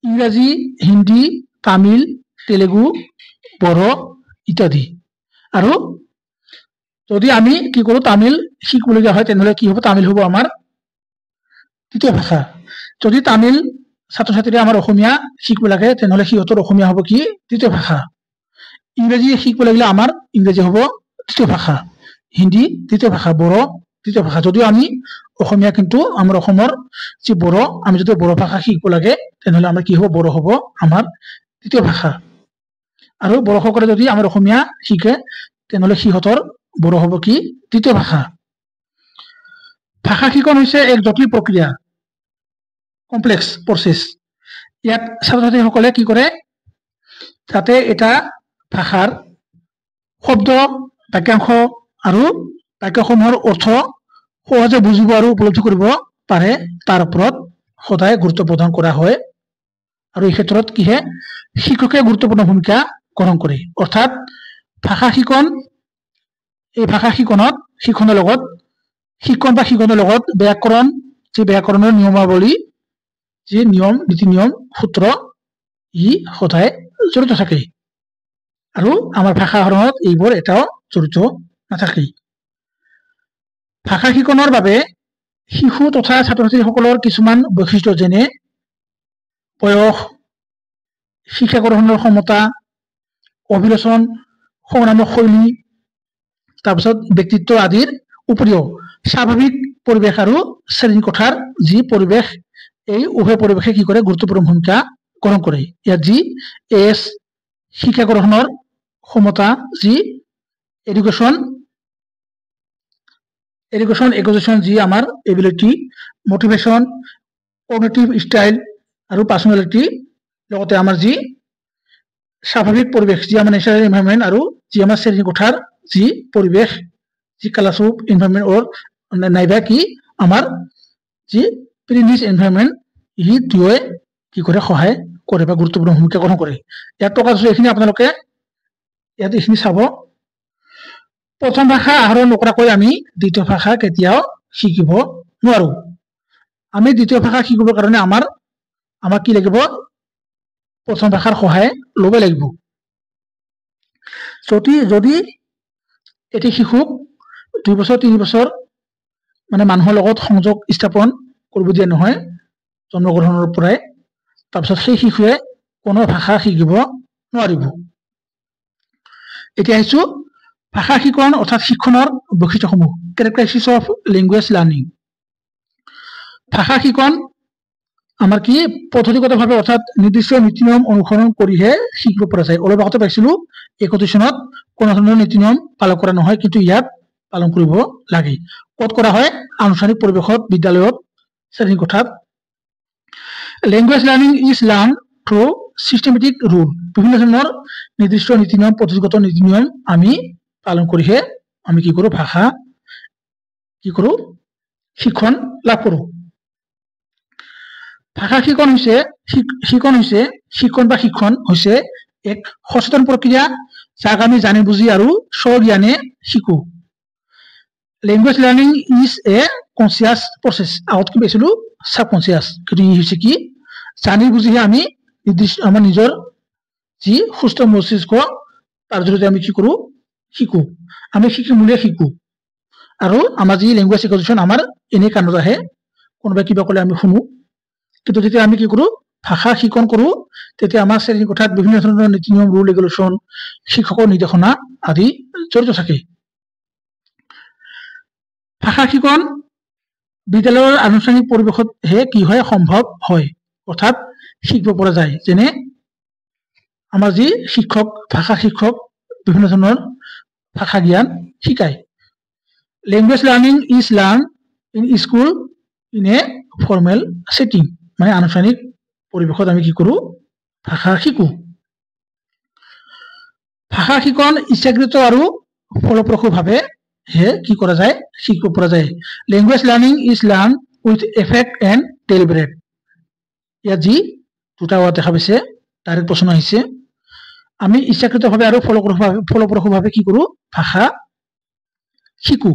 ইংৰাজী হিন্দী তামিল তেলেগু বড়ো ইত্যাদি আৰু যদি আমি কি কৰো তামিল শিকিবলগীয়া হয় তেনেহলে কি হ'ব তামিল হ'ব আমাৰ তৃতীয় ভাষা যদি তামিল ছাত্ৰ ছাত্ৰীৰে আমাৰ অসমীয়া শিকিব লাগে তেনেহলে সিহঁতৰ অসমীয়া হ'ব কি তৃতীয় ভাষা ইংৰাজী শিকিব লাগিলে আমাৰ ইংৰাজী হ'ব তৃতীয় ভাষা হিন্দী তৃতীয় ভাষা বড়ো তৃতীয় ভাষা যদিও আমি অসমীয়া কিন্তু আমাৰ অসমৰ যি বড়ো আমি যদি বড়ো ভাষা শিকিব লাগে তেনেহলে আমাৰ কি হ'ব বড়ো হ'ব আমাৰ তৃতীয় ভাষা আৰু বড়োসকলে যদি আমাৰ অসমীয়া শিকে তেনেহলে সিহঁতৰ বড়ো হ'ব কি তৃতীয় ভাষা ভাষা শিকন হৈছে এক জটিল প্ৰক্ৰিয়া কমপ্লেক্স প্ৰসেস ইয়াত ছাত্ৰ ছাত্ৰীসকলে কি কৰে যাতে এটা ভাষাৰ শব্দ বাক্যাংশ আৰু বাক্যসমূহৰ অৰ্থ সহজে বুজিব আৰু উপলব্ধি কৰিব পাৰে তাৰ ওপৰত সদায় গুৰুত্ব প্ৰদান কৰা হয় আৰু এই ক্ষেত্ৰত কিহে শিক্ষকে গুৰুত্বপূৰ্ণ ভূমিকা গ্ৰহণ কৰে অৰ্থাৎ ভাষা শিকন এই ভাষা শিকনত শিক্ষণৰ লগত শিক্ষণ বা শিকনৰ লগত ব্যাকৰণ যি ব্যাকৰণৰ নিয়মাৱলী যি নিয়ম নীতি নিয়ম সূত্ৰ ই সদায় জড়িত থাকে আৰু আমাৰ ভাষা আহৰণত এইবোৰ এটাও জড়িত নাথাকে ভাষা শিকনৰ বাবে শিশু তথা ছাত্ৰ ছাত্ৰীসকলৰ কিছুমান বৈশিষ্ট্য যেনে বয়স শিক্ষা গ্ৰহণৰ ক্ষমতা অভিলোচন সংগ্ৰামৰ শৈলী তাৰপিছত ব্যক্তিত্ব আদিৰ উপৰিও স্বাভাৱিক পৰিৱেশ আৰু শ্ৰেণীকোঠাৰ যি পৰিৱেশ এই উভয় পৰিৱেশে কি কৰে গুৰুত্বপূৰ্ণ ভূমিকা গ্ৰহণ কৰে ইয়াত যি এজ শিক্ষা গ্ৰহণৰ ক্ষমতা যি এডুকেশ্যন এডুকেশ্যন যি আমাৰ এবিলিটি মোটিভেশ্যন কগনিটিভ ষ্টাইল আৰু পাৰ্চনেলিটি লগতে আমাৰ যি স্বাভাৱিক পৰিৱেশ যি আমাৰ নেচাৰেল এনভাইৰনমেন্ট আৰু যি আমাৰ শ্ৰেণীকোঠাৰ যি পৰিৱেশ যি ক্লাছৰুম এনভাইৰনমেন্ট অৰ নাইবা কি আমাৰ যি প্ৰিমিছ এনভাইৰনমেন্ট ই দুয়োৱে কি কৰে সহায় কৰে বা গুৰুত্বপূৰ্ণ ভূমিকা গ্ৰহণ কৰে ইয়াত টকা এইখিনি আপোনালোকে ইয়াত এইখিনি চাব প্ৰথম ভাষা আহৰণ নকৰাকৈ আমি দ্বিতীয় ভাষা কেতিয়াও শিকিব নোৱাৰো আমি দ্বিতীয় ভাষা শিকিবৰ কাৰণে আমাৰ কি লাগিব প্ৰথম ভাষাৰ সহায় ল'ব লাগিব যদি এটি শিশুক 2 বছৰ 3 বছৰ মানে মানুহৰ লগত সংযোগ স্থাপন কৰিব দিয়া নহয় জন্মগ্ৰহণৰ পৰাই তাৰপিছত সেই শিশুৱে কোনো ভাষা শিকিব নোৱাৰিব এতিয়া আহিছো ভাষা শিকন অৰ্থাৎ শিক্ষণৰ বৈশিষ্ট্যসমূহ ক্যাৰেক্টাৰিষ্টিক্স অফ ল্যাঙ্গুয়েজ লাৰ্নিং ভাষা শিকন আমাৰ কি পদ্ধতিগতভাৱে অৰ্থাৎ নিৰ্দিষ্ট নীতি নিয়ম অনুসৰণ কৰিহে শিকিব পৰা যায় অলপ আগতে পাইছিলো এই কণ্ডিশ্যনত কোনো ধৰণৰ নীতি নিয়ম পালন কৰা নহয় কিন্তু ইয়াত পালন কৰিব লাগে ক'ত কৰা হয় আনুষ্ঠানিক পৰিৱেশত বিদ্যালয়ত শ্ৰেণীকোঠাত language learning is learn through systematic rule বিভিন্ন ধৰণৰ নিৰ্দিষ্ট নীতি নিয়ম পদ্ধতিগত নীতি নিয়ম আমি পালন কৰিহে আমি কি কৰো ভাষা কি কৰো শিক্ষণ লাভ কৰো ভাষা শিক্ষণ হৈছে এক সচেতন প্ৰক্ৰিয়া যাক আমি জানি বুজি আৰু স্বজ্ঞানে শিকো language learning is a conscious process আগত কি পাইছিলো সাবকনসিয়াস কিন্তু ই হৈছে কি জানি বুজিহে আমি নিৰ্দিষ্ট আমাৰ নিজৰ যি সুস্থ মস্তিষ্ক তাৰ জৰিয়তে আমি কি কৰো শিকো আমি শিকিমুলিয়ে শিকো আৰু আমাৰ যি ল্যাঙ্গুয়েজ একুইজিশ্যন আমাৰ এনে কাণত আহে কোনোবা কিবা ক'লে আমি শুনো কিন্তু যেতিয়া আমি কি কৰো ভাষা শিকন কৰো তেতিয়া আমাৰ শ্ৰেণীকোঠাত বিভিন্ন ধৰণৰ নীতি নিয়ম ৰুল ৰেগুলেশ্যন শিক্ষকৰ নিৰ্দেশনা আদি জড়িত থাকে ভাষা শিকন বিদ্যালয়ৰ আনুষ্ঠানিক পৰিৱেশত হে কি হয় সম্ভৱ হয় অৰ্থাৎ শিকিব পৰা যায় যেনে আমাৰ যি শিক্ষক ভাষা শিক্ষক বিভিন্ন ধৰণৰ ভাষা জ্ঞান শিকায় language learning is learn in school in a formal setting মানে আনুষ্ঠানিক পৰিৱেশত আমি কি কৰো ভাষা শিকো ভাষা শিকন ইচ্ছাকৃত আৰু ফলপ্ৰসূভাৱে হে কি কৰা যায় শিকিব পৰা যায় language learning is learn with effect and deliberate ইয়াত যি দুটা ৱাৰ্ড দেখা পাইছে ডাইৰেক্ট প্ৰশ্ন আহিছে আমি ইচ্ছাকৃতভাৱে আৰু ফলপ্ৰসূভাৱে কি কৰোঁ ভাষা শিকো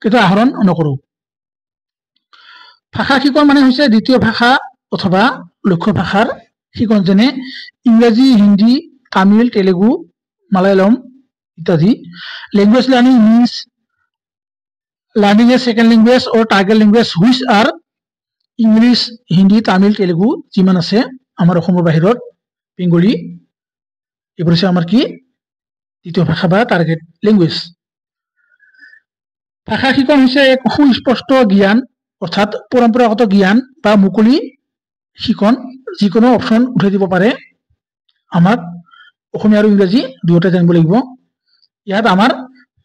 কিন্তু আহৰণ নকৰোঁ ভাষা শিকন মানে হৈছে দ্বিতীয় ভাষা অথবা লক্ষ্য ভাষাৰ শিকন যেনে ইংৰাজী হিন্দী তামিল তেলেগু মালায়ালম ইত্যাদি language learning means learning a second language or target language which are English Hindi Tamil Telugu যিমান আছে আমাৰ অসমৰ বাহিৰত বেংগলী এইবোৰ আছে আমাৰ কি দ্বিতীয় ভাষা বা টাৰ্গেট ল্যাঙ্গুয়েজ ভাষা শিকন হৈছে এক সুস্পষ্ট জ্ঞান অৰ্থাৎ পৰম্পৰাগত জ্ঞান বা মুকলি শিকন যিকোনো অপচন উঠাই দিব পাৰে আমাক অসমীয়া আৰু ইংৰাজী দুয়োটা জানিব লাগিব ইয়াত আমাৰ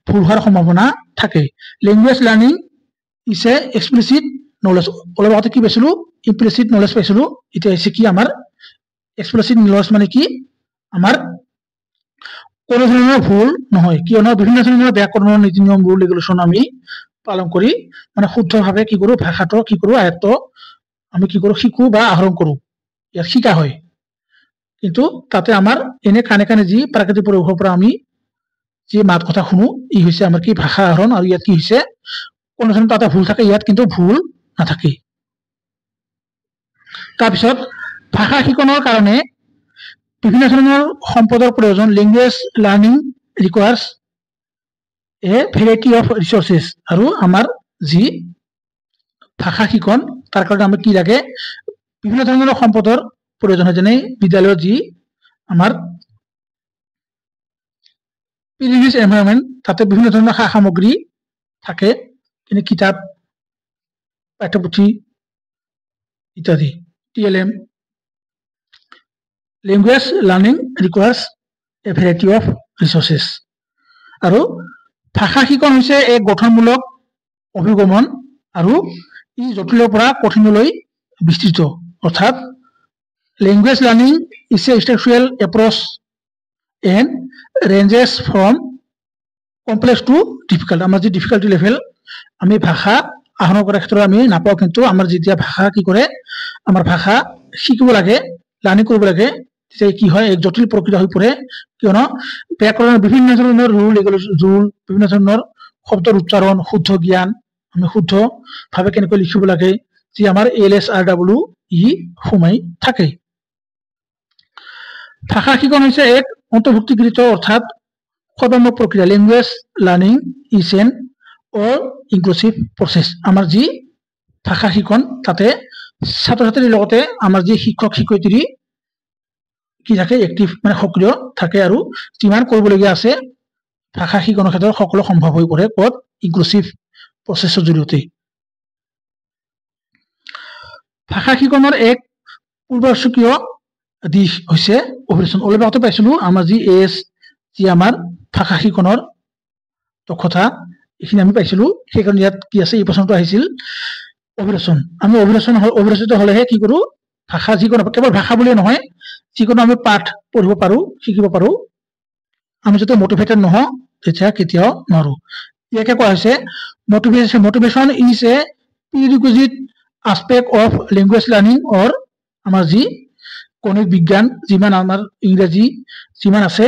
ভুল হোৱাৰ সম্ভাৱনা থাকে language learning is a explicit knowledge অলপ আগতে কি পাইছিলো ইমপ্লিসিট নলেজ পাইছিলো এটা হৈছে কি আমাৰ এক্সপ্লিসিট নলেজ মানে কি আমাৰ কোনো ধৰণৰ ভুল নহয় কিয়নো বিভিন্ন ধৰণৰ ব্যাকৰণৰ নীতি নিয়ম ৰুল ৰেগুলেশন আমি পালন কৰি মানে শুদ্ধভাৱে কি কৰো ভাষাটো কি কৰো আয়ত্ত আমি কি কৰো শিকো বা আহৰণ কৰো ইয়াৰ শিকা হয় কিন্তু তাতে আমাৰ এনে কানে কানে যি প্ৰাকৃতিক পৰিৱেশৰ পৰা আমি যে মাত কথা শুনো ই হৈছে আমাৰ কি ভাষা আহৰণ আৰু ইয়াত কি হৈছে কোনো ধৰণৰ তাতে ভুল থাকে ইয়াত কিন্তু ভুল নাথাকে তাৰপিছত ভাষা শিকনৰ কাৰণে বিভিন্ন ধৰণৰ সম্পদৰ প্ৰয়োজন language learning requires a variety of resources আৰু আমাৰ যি ভাষা শিকন তাৰ কাৰণে আমি কি লাগে বিভিন্ন ধৰণৰ সম্পদৰ প্ৰয়োজন হয় যেনে বিদ্যালয়ত যি আমাৰ প্ৰিভিয়াস এনভায়ৰনমেন্ট তাতে বিভিন্ন ধৰণৰ সা সামগ্ৰী থাকে যেনে কিতাপ পাঠ্যপুথি ইত্যাদি TLM language learning requires a variety of resources আৰু ভাষা শিকন হৈছে এক গঠনমূলক অভিগমন আৰু ই জটিলৰ পৰা কঠিনলৈ বিস্তৃত অৰ্থাৎ language learning is a structural approach and ranges from complex to difficult আমাৰ যে ডিফিকাল্টি লেভেল আমি ভাষা আহৰণ কৰাৰ ক্ষেত্ৰত আমি নাপাওঁ কিন্তু আমাৰ যেতিয়া ভাষা কি কৰে আমাৰ ভাষা শিকিব লাগে লাৰ্নিং কৰিব লাগে তেতিয়া কি হয় এক জটিল প্ৰক্ৰিয়া হৈ পৰে কিয়নো ব্যাকৰণৰ বিভিন্ন ধৰণৰ ৰুল বিভিন্ন ধৰণৰ শব্দৰ উচ্চাৰণ শুদ্ধ জ্ঞান আমি শুদ্ধভাৱে কেনেকৈ লিখিব লাগে যি আমাৰ LSRW ই সোমাই থাকে ভাষা শিকন হৈছে এক অন্তৰ্ভুক্তিকৃত অৰ্থাৎ সদম্য প্ৰক্ৰিয়া language learning is and all inclusive process আমাৰ যি ভাষা শিকন তাতে ছাত্ৰ ছাত্ৰীৰ লগতে আমাৰ যি শিক্ষক শিক্ষয়িত্ৰী কি থাকে এক্টিভ মানে সক্ৰিয় থাকে আৰু যিমান কৰিবলগীয়া আছে ভাষা শিকনৰ ক্ষেত্ৰত সকলো সম্ভৱ হৈ পৰে ক'ত ইনক্লুসিভ প্ৰসেসৰ জৰিয়তে ভাষা শিকনৰ এক পূৰ্বসূকীয় দিশ হৈছে অভিৰচন অলপ আগতে পাইছিলো আমাৰ যি এস যি আমাৰ ভাষা শিকনৰ দক্ষতা এইখিনি আমি পাইছিলো সেইকাৰণে ইয়াত কি আছে এই প্ৰশ্নটো আহিছিল অভিৰচন আমি অভিৰচিত হলেহে কি কৰো ভাষা যিকোনো কেৱল ভাষা বুলিয়ে নহয় যিকোনো আমি পাঠ পঢ়িব পাৰো শিকিব পাৰো আমি যদি মোটিভেটেড নহওঁ তেতিয়া কেতিয়াও নোৱাৰো ইয়াকে কোৱা হৈছে motivation is a prerequisite aspect of language learning or আমাৰ যি গণিত বিজ্ঞান যিমান আমাৰ ইংৰাজী যিমান আছে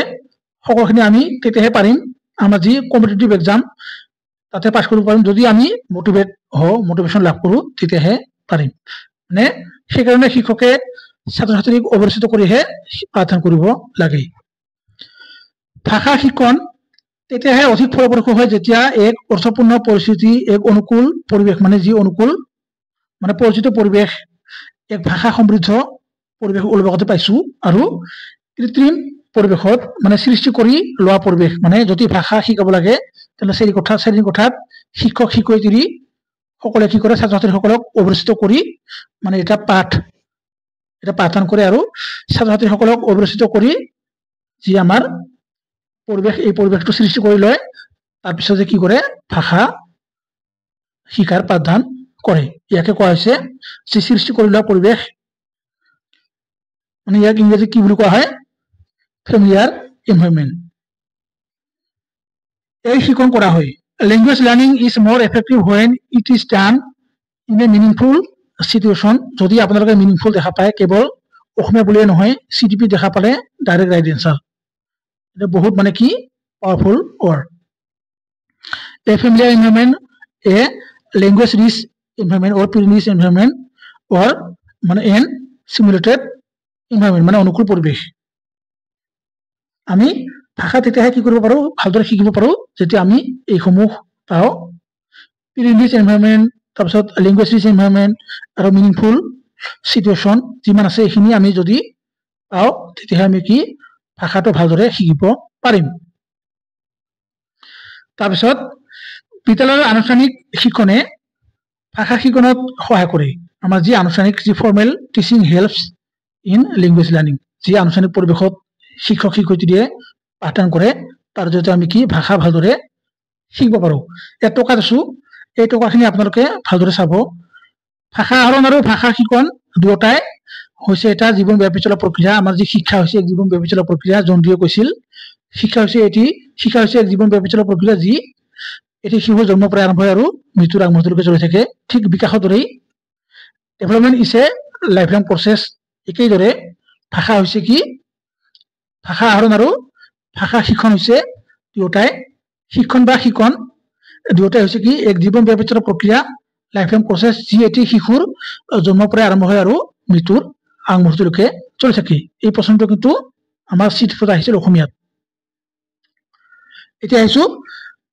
সকলোখিনি আমি তেতিয়াহে পাৰিম আমাৰ যি কম্পিটিটিভ এক্সাম তাতে পাছ কৰিব পাৰিম যদি আমি মোটিভেশন লাভ কৰো তেতিয়াহে পাৰিম মানে সেইকাৰণে শিক্ষকে ছাত্ৰ ছাত্ৰীক অভিৰচিত কৰিহে পাঠদান কৰিব লাগে ভাষা শিকন তেতিয়াহে অধিক ফলপ্ৰসূ হয় যেতিয়া এক অৰ্থপূৰ্ণ পৰিস্থিতি এক অনুকূল পৰিৱেশ মানে যি অনুকূল মানে পৰিচিত পৰিৱেশ এক ভাষা সমৃদ্ধ পৰিৱেশ অলপতে পাইছো আৰু কৃত্ৰিম পৰিৱেশত মানে সৃষ্টি কৰি লোৱা পৰিৱেশ মানে যদি ভাষা শিকাব লাগে তেনে শ্ৰেণী কোঠাত শিক্ষক শিক্ষয়িত্ৰী সকলে কি কৰে ছাত্ৰ ছাত্ৰীসকলক অভিৰচিত কৰি মানে এটা পাঠদান কৰে আৰু ছাত্ৰ ছাত্ৰীসকলক অভিৰচিত কৰি যি আমাৰ পৰিৱেশ এই পৰিৱেশটো সৃষ্টি কৰি লয় তাৰপিছত যে কি কৰে ভাষা শিকাৰ পাঠদান কৰে ইয়াকে কোৱা হৈছে যে সৃষ্টি কৰি লোৱা পৰিৱেশ মানে ইয়াক ইংৰাজী কি বুলি কোৱা হয় ফেমিলিয়াৰ এনভায়ৰনমেন্ট এই শিকন কৰা হয় language learning is more effective when it is done in a meaningful situation যদি আপোনালোকে মিনিংফুল দেখা পায় কেৱল অসমীয়া বুলিয়ে নহয় CTP দেখা পালে ডাইৰেক্ট ৰাইট এনসাৰ এটা বহুত মানে কি powerful word a familiar environment a language rich environment or pre-rich environment or মানে an simulated environment মানে অনুকূল পৰিবেশ আমি ভাষা তেতিয়াহে কি কৰিব পাৰো ভালদৰে শিকিব পাৰো যেতিয়া আমি এইসমূহ পাওঁ pre-rich environment তাৰপিছত language rich environment আৰু meaningful situation যিমান আছে এইখিনি আমি যদি পাওঁ তেতিয়াহে আমি কি ভাষাটো ভালদৰে শিকিব পাৰিম তাৰপিছত বিদ্যালয়ৰ আনুষ্ঠানিক শিক্ষণে ভাষা শিক্ষণত সহায় কৰে আমাৰ যি আনুষ্ঠানিক যি formal teaching helps in language learning যি আনুষ্ঠানিক পৰিবেশত শিক্ষক শিক্ষয়িত্ৰীয়ে পাঠদান কৰে তাৰ জৰিয়তে আমি কি ভাষা ভালদৰে শিকিব পাৰো এই টকা দিছো এই টকাখিনি আপোনালোকে ভালদৰে চাব ভাষা আহৰণ আৰু ভাষা শিক্ষণ দুয়োটাই হৈছে এটা জীৱনব্যাপী চলা প্ৰক্ৰিয়া আমাৰ যি শিক্ষা হৈছে এক জীৱনব্যাপী চলা প্ৰক্ৰিয়া জন্ডিয়ে কৈছিল শিক্ষা হৈছে এক জীৱনব্যাপী চলা প্ৰক্ৰিয়া যি এটি শিশুৰ জন্মৰ পৰা আৰম্ভ হয় আৰু মৃত্যুৰ আগমুহূৰ্তলৈকে চলি থাকে ঠিক বিকাশৰ দৰেই development is a lifelong process একেইদৰে ভাষা হৈছে কি ভাষা আহৰণ আৰু ভাষা শিক্ষণ হৈছে দুয়োটাই শিক্ষণ বা শিক্ষণ দুয়োটাই হৈছে কি এক জীৱনব্যাপী চলা প্ৰক্ৰিয়া লাইফলং প্ৰচেছ যি এটি শিশুৰ জন্মৰ পৰা আৰম্ভ হয় আৰু মৃত্যুৰ আগমুহূৰ্তলৈকে চলি থাকে এই প্ৰশ্নটো কিন্তু আমাৰ চিঠিত আহিছিল অসমীয়াত এতিয়া আহিছো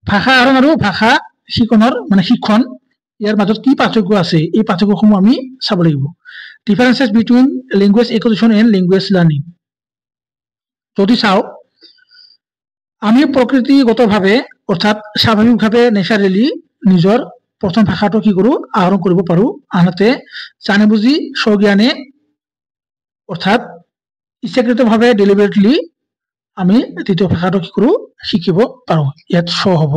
ভাষা আহৰণ আৰু ভাষা শিক্ষণৰ মানে শিক্ষণ ইয়াৰ মাজত কি পাৰ্থক্য আছে এই পাৰ্থক্যসমূহ আমি চাব লাগিব differences between language acquisition and language learning যদি চাও আমি প্ৰকৃতিগতভাৱে অৰ্থাৎ স্বাভাৱিকভাৱে নেচাৰেলি নিজৰ প্ৰথম ভাষাটো কি কৰো আহৰণ কৰিব পাৰো আনহাতে জানি বুজি স্বজ্ঞানে অৰ্থাৎ ইচ্ছাকৃতভাৱে ডেলিবেৰেটলি আমি দ্বিতীয় ভাষাটো কি কৰো শিকিব পাৰো ইয়াত শ হ'ব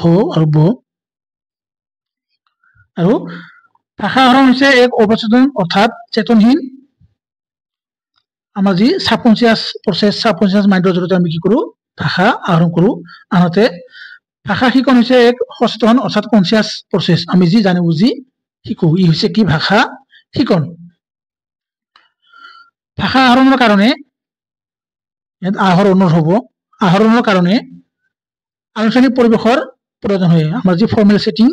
হ আৰু ব আৰু ভাষা আহৰণ হৈছে এক অবচেতন অৰ্থাৎ চেতনহীন আমাৰ যি সাবকনসিয়াস প্ৰচেছ সাবকনসিয়াস মাইণ্ডৰ জৰিয়তে আমি কি কৰো ভাষা আহৰণ কৰো আনহাতে ভাষা শিক্ষণ হৈছে এক সচেতন অৰ্থাৎ কনসিয়াস প্ৰচেছ আমি যি জানি বুজি শিকো ই হৈছে কি ভাষা শিক্ষণ ভাষা আহৰণৰ কাৰণে আহৰণৰ কাৰণে আনুষ্ঠানিক পৰিবেশৰ প্ৰয়োজন হয় আমাৰ যি ফৰ্মেল সেটিং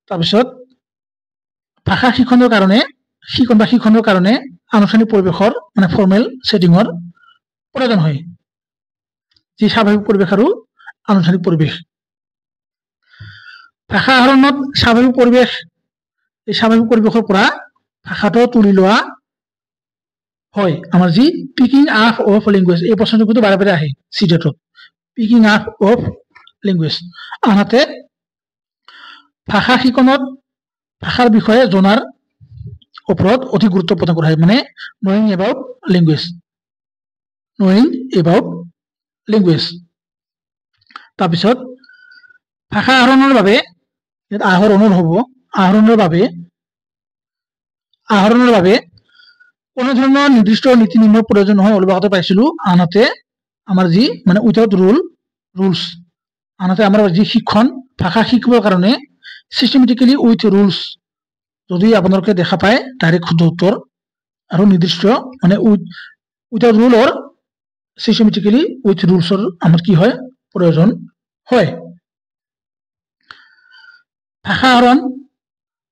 তাৰপিছত ভাষা শিক্ষণৰ কাৰণে শিক্ষণৰ কাৰণে আনুষ্ঠানিক পৰিবেশৰ মানে ফৰ্মেল সেটিংৰ প্ৰয়োজন হয় যি স্বাভাৱিক পৰিবেশ আৰু আনুষ্ঠানিক পৰিবেশ ভাষা আহৰণত স্বাভাৱিক পৰিবেশৰ পৰা ভাষাটো তুলি লোৱা হয় আমাৰ যি পিকিং আপ অফ ল্যাঙ্গুৱেজ এই প্ৰশ্নটো কিন্তু বাৰে বাৰে আহে চিটেটত পিকিং আপ অফ ল্যাঙ্গুৱেজ আনহাতে ভাষা শিক্ষণত ভাষাৰ বিষয়ে জনাৰ ওপৰত অধিক গুৰুত্ব প্ৰদান কৰা হয় মানে knowing about language তাৰপিছত ভাষা আহৰণৰ বাবে কোনো ধৰণৰ নিৰ্দিষ্ট নীতি নিয়মৰ প্ৰয়োজন নহয় অলবাগতে পাইছিলো আনহাতে আমাৰ যি মানে উইথাউট ৰুলস আনহাতে আমাৰ যি শিক্ষণ ভাষা শিকিবৰ কাৰণে সিস্টেমেটিক্যালি উইথ ৰুলস যদি আপোনালোকে দেখা পায় ডাইৰেক্ট শুদ্ধ উত্তৰ আৰু নিৰ্দিষ্ট মানে without rule or systematically with ৰুলসৰ আমাৰ কি হয় প্ৰয়োজন হয় ভাষা আহৰণ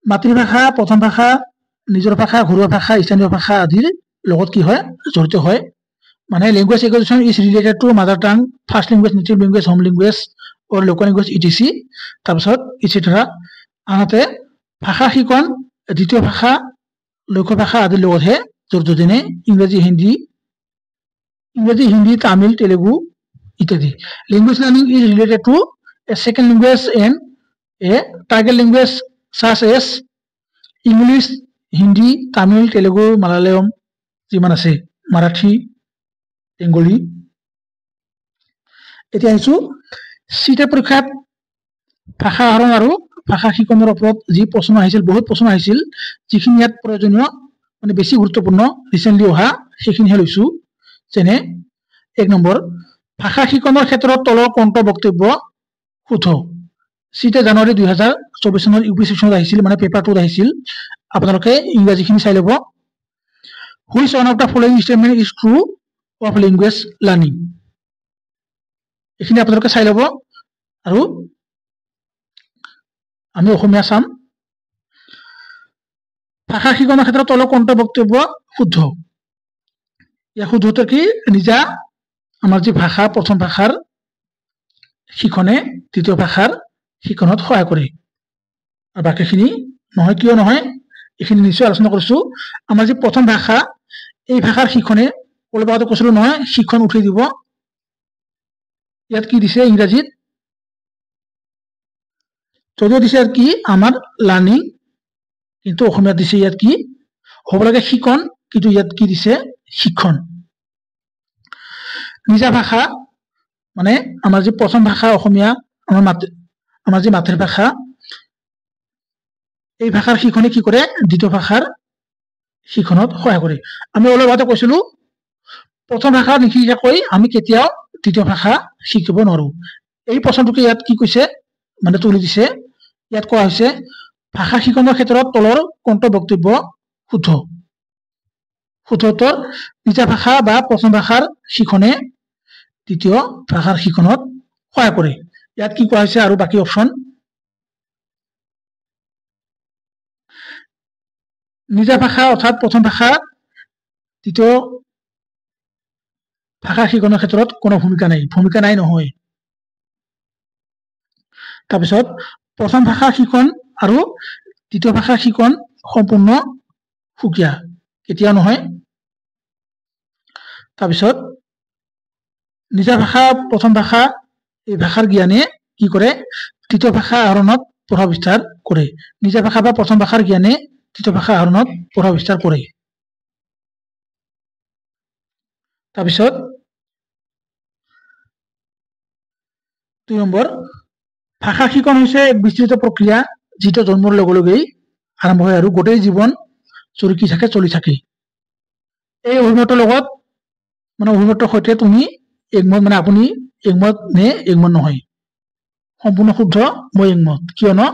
মাতৃভাষা প্ৰথম ভাষা নিজৰ ভাষা ঘৰুৱা ভাষা স্থানীয় ভাষা আদিৰ লগত কি হয় জড়িত হয় মানে language acquisition is related to mother tongue first language native language home language or local language etc তাৰপিছত ইটিসেট্ৰা আনহাতে ভাষা শিক্ষণ দ্বিতীয় ভাষা লক্ষ্য ভাষা আদিৰ লগতহে জড়িত যেনে ইংৰাজী হিন্দী তামিল তেলেগু ইত্যাদি language learning is related two A second language and A target language such as English Hindi Tamil Telugu Malayalam যিমান আছে মাৰাঠী বেংগলী এতিয়া আহিছো চিটে পৰীক্ষাত ভাষা আহৰণ আৰু ভাষা শিক্ষণৰ ওপৰত যি প্ৰশ্ন আহিছিল বহুত প্ৰশ্ন আহিছিল যিখিনি ইয়াত প্ৰয়োজনীয় মানে বেছি গুৰুত্বপূৰ্ণ ৰিসেন্টলি অহা সেইখিনিহে লৈছো যেনে 1 নম্বৰ ভাষা শিক্ষণৰ ক্ষেত্ৰত তলৰ কোনটো বক্তব্য শুদ্ধ চিটে জানুৱাৰী 2024 চনৰ ইউপি সেকশনত আহিছিল মানে পেপাৰ 2 আহিছিল আপোনালোকে ইংৰাজীখিনি চাই লব which one of the following statement is true of language learning এইখিনি আপোনালোকে চাই ল'ব আৰু আমি অসমীয়া চাম ভাষা শিকনৰ ক্ষেত্ৰত তলৰ কোনটো বক্তব্য শুদ্ধ ইয়াৰ শুদ্ধটো কি নিজা আমাৰ যি ভাষা প্ৰথম ভাষাৰ শিকনে দ্বিতীয় ভাষাৰ শিকনত সহায় কৰে আৰু বাকিখিনি নহয় কিয় নহয় এইখিনি নিশ্চয় আলোচনা কৰিছো আমাৰ যি প্ৰথম ভাষা এই ভাষাৰ শিকনে কলবাটো কৈছিলো নহয় শিখন উঠাই দিব ইয়াত কি দিছে ইংৰাজীত যদিও দিছে আর কি আমার লার্নিং কিন্তু অসমীয়া দিছে ইয়াত কি হ'ব লাগে শিকন কিন্তু ইয়াত কি দিছে শিক্ষণ নিজা ভাষা মানে আমাৰ যে প্ৰথম ভাষা অসমীয়া আমাৰ যে মাতৃভাষা এই ভাষাৰ শিক্ষণে কি কৰে দ্বিতীয় ভাষাৰ শিক্ষণত সহায় কৰে আমি অলপ আগতে কৈছিলো প্ৰথম ভাষা নিশিকাকৈ আমি কেতিয়াও দ্বিতীয় ভাষা শিকিব নোৱাৰো এই প্ৰশ্নটোকে ইয়াত কি কৈছে মানে তুলি দিছে ইয়াত কোৱা হৈছে ভাষা শিক্ষণৰ ক্ষেত্ৰত তলৰ কোনটো বক্তব্য শুদ্ধ শুদ্ধতৰ নিজা ভাষা বা প্ৰথম ভাষাৰ শিক্ষণে দ্বিতীয় ভাষাৰ শিক্ষণত সহায় কৰে ইয়াত কি কোৱা হৈছে আৰু বাকি অপচন নিজা ভাষা অৰ্থাৎ প্ৰথম ভাষা দ্বিতীয় ভাষা শিক্ষণৰ ক্ষেত্ৰত কোনো ভূমিকা নাই নহয় তাৰপিছত প্ৰথম ভাষা শিক্ষণ আৰু দ্বিতীয় ভাষা শিক্ষণ সম্পূৰ্ণ সুকীয়া কেতিয়া নহয় তাৰপিছত নিজা ভাষা প্ৰথম ভাষা এই ভাষাৰ জ্ঞানে কি কৰে দ্বিতীয় ভাষা আহৰণত প্ৰভাৱ বিস্তাৰ কৰে নিজা ভাষা বা প্ৰথম ভাষাৰ জ্ঞানে দ্বিতীয় ভাষা আহৰণত প্ৰভাৱ বিস্তাৰ কৰে তাৰপিছত 2 নম্বৰ ভাষা শিক্ষণ হৈছে এক বিস্তৃত প্ৰক্ৰিয়া যেটা জন্মৰ লগে লগেই আৰম্ভ হয় আৰু গোটেই জীৱন চলি থাকে এই অভিমতৰ লগত মানে অভিমতৰ সৈতে তুমি একমত মানে আপুনি একমত নে একমত নহয় সম্পূৰ্ণ শুদ্ধ মই একমত কিয়নো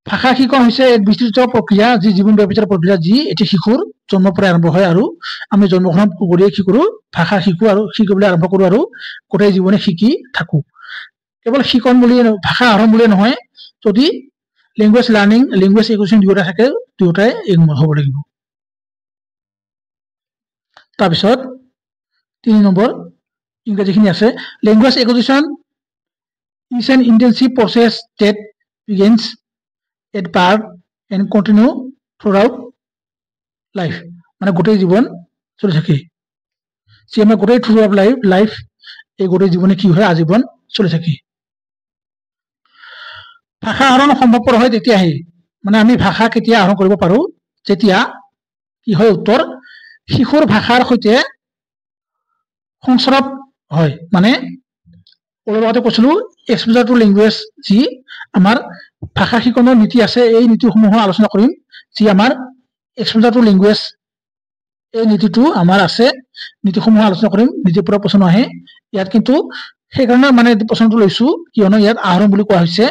ভাষা শিক্ষণ হৈছে এক বিস্তৃত প্ৰক্ৰিয়া যি জীৱন ব্যাপিত প্ৰক্ৰিয়া যি এটি শিশুৰ জন্মৰ পৰা আৰম্ভ হয় আৰু আমি জন্মগ্ৰহণ কৰিয়ে কি কৰো ভাষা শিকো আৰু শিকিবলৈ আৰম্ভ কৰো আৰু গোটেই জীৱনে শিকি থাকো কেৱল শিকন বুলি ভাষা আহৰণ বুলি নহয় যদি ল্যাঙ্গুৱেজ লাৰ্নিং ল্যাঙ্গুৱেজ একুয়েশন দুটা থাকে দুটাই একমত হ'ব লাগিব তাৰপিছত 3 নম্বৰ ইংৰাজীখিনি আছে language equation is an intensive process that begins at birth and continue throughout life মানে গোটেই জীৱন চলি থাকে যে আমাৰ গোটেই throughout life এই গোটেই জীৱনে কি হয় আজীবন চলি থাকে ভাষা আহৰণ সম্ভৱপৰ হয় তেতিয়াহে মানে আমি ভাষা কেতিয়া আহৰণ কৰিব পাৰো যেতিয়া কি হয় উত্তৰ শিশুৰ ভাষাৰ সৈতে সংস্ৰৱ হয় মানে অলপতে কৈছিলো এক্সপোজাৰ টু ল্যাঙ্গুৱেজ যি আমাৰ ভাষা শিকনৰ নীতি আছে এই নীতিসমূহ আলোচনা কৰিম যি আমাৰ এক্সপোজাৰ টু ল্যাঙ্গুৱেজ এই নীতিটো আমাৰ আছে নীতিসমূহ আলোচনা কৰিম নীতিৰ পৰা প্ৰশ্ন আহে ইয়াত কিন্তু সেইকাৰণে মানে প্ৰশ্নটো লৈছো কিয়নো ইয়াত আহৰণ বুলি কোৱা হৈছে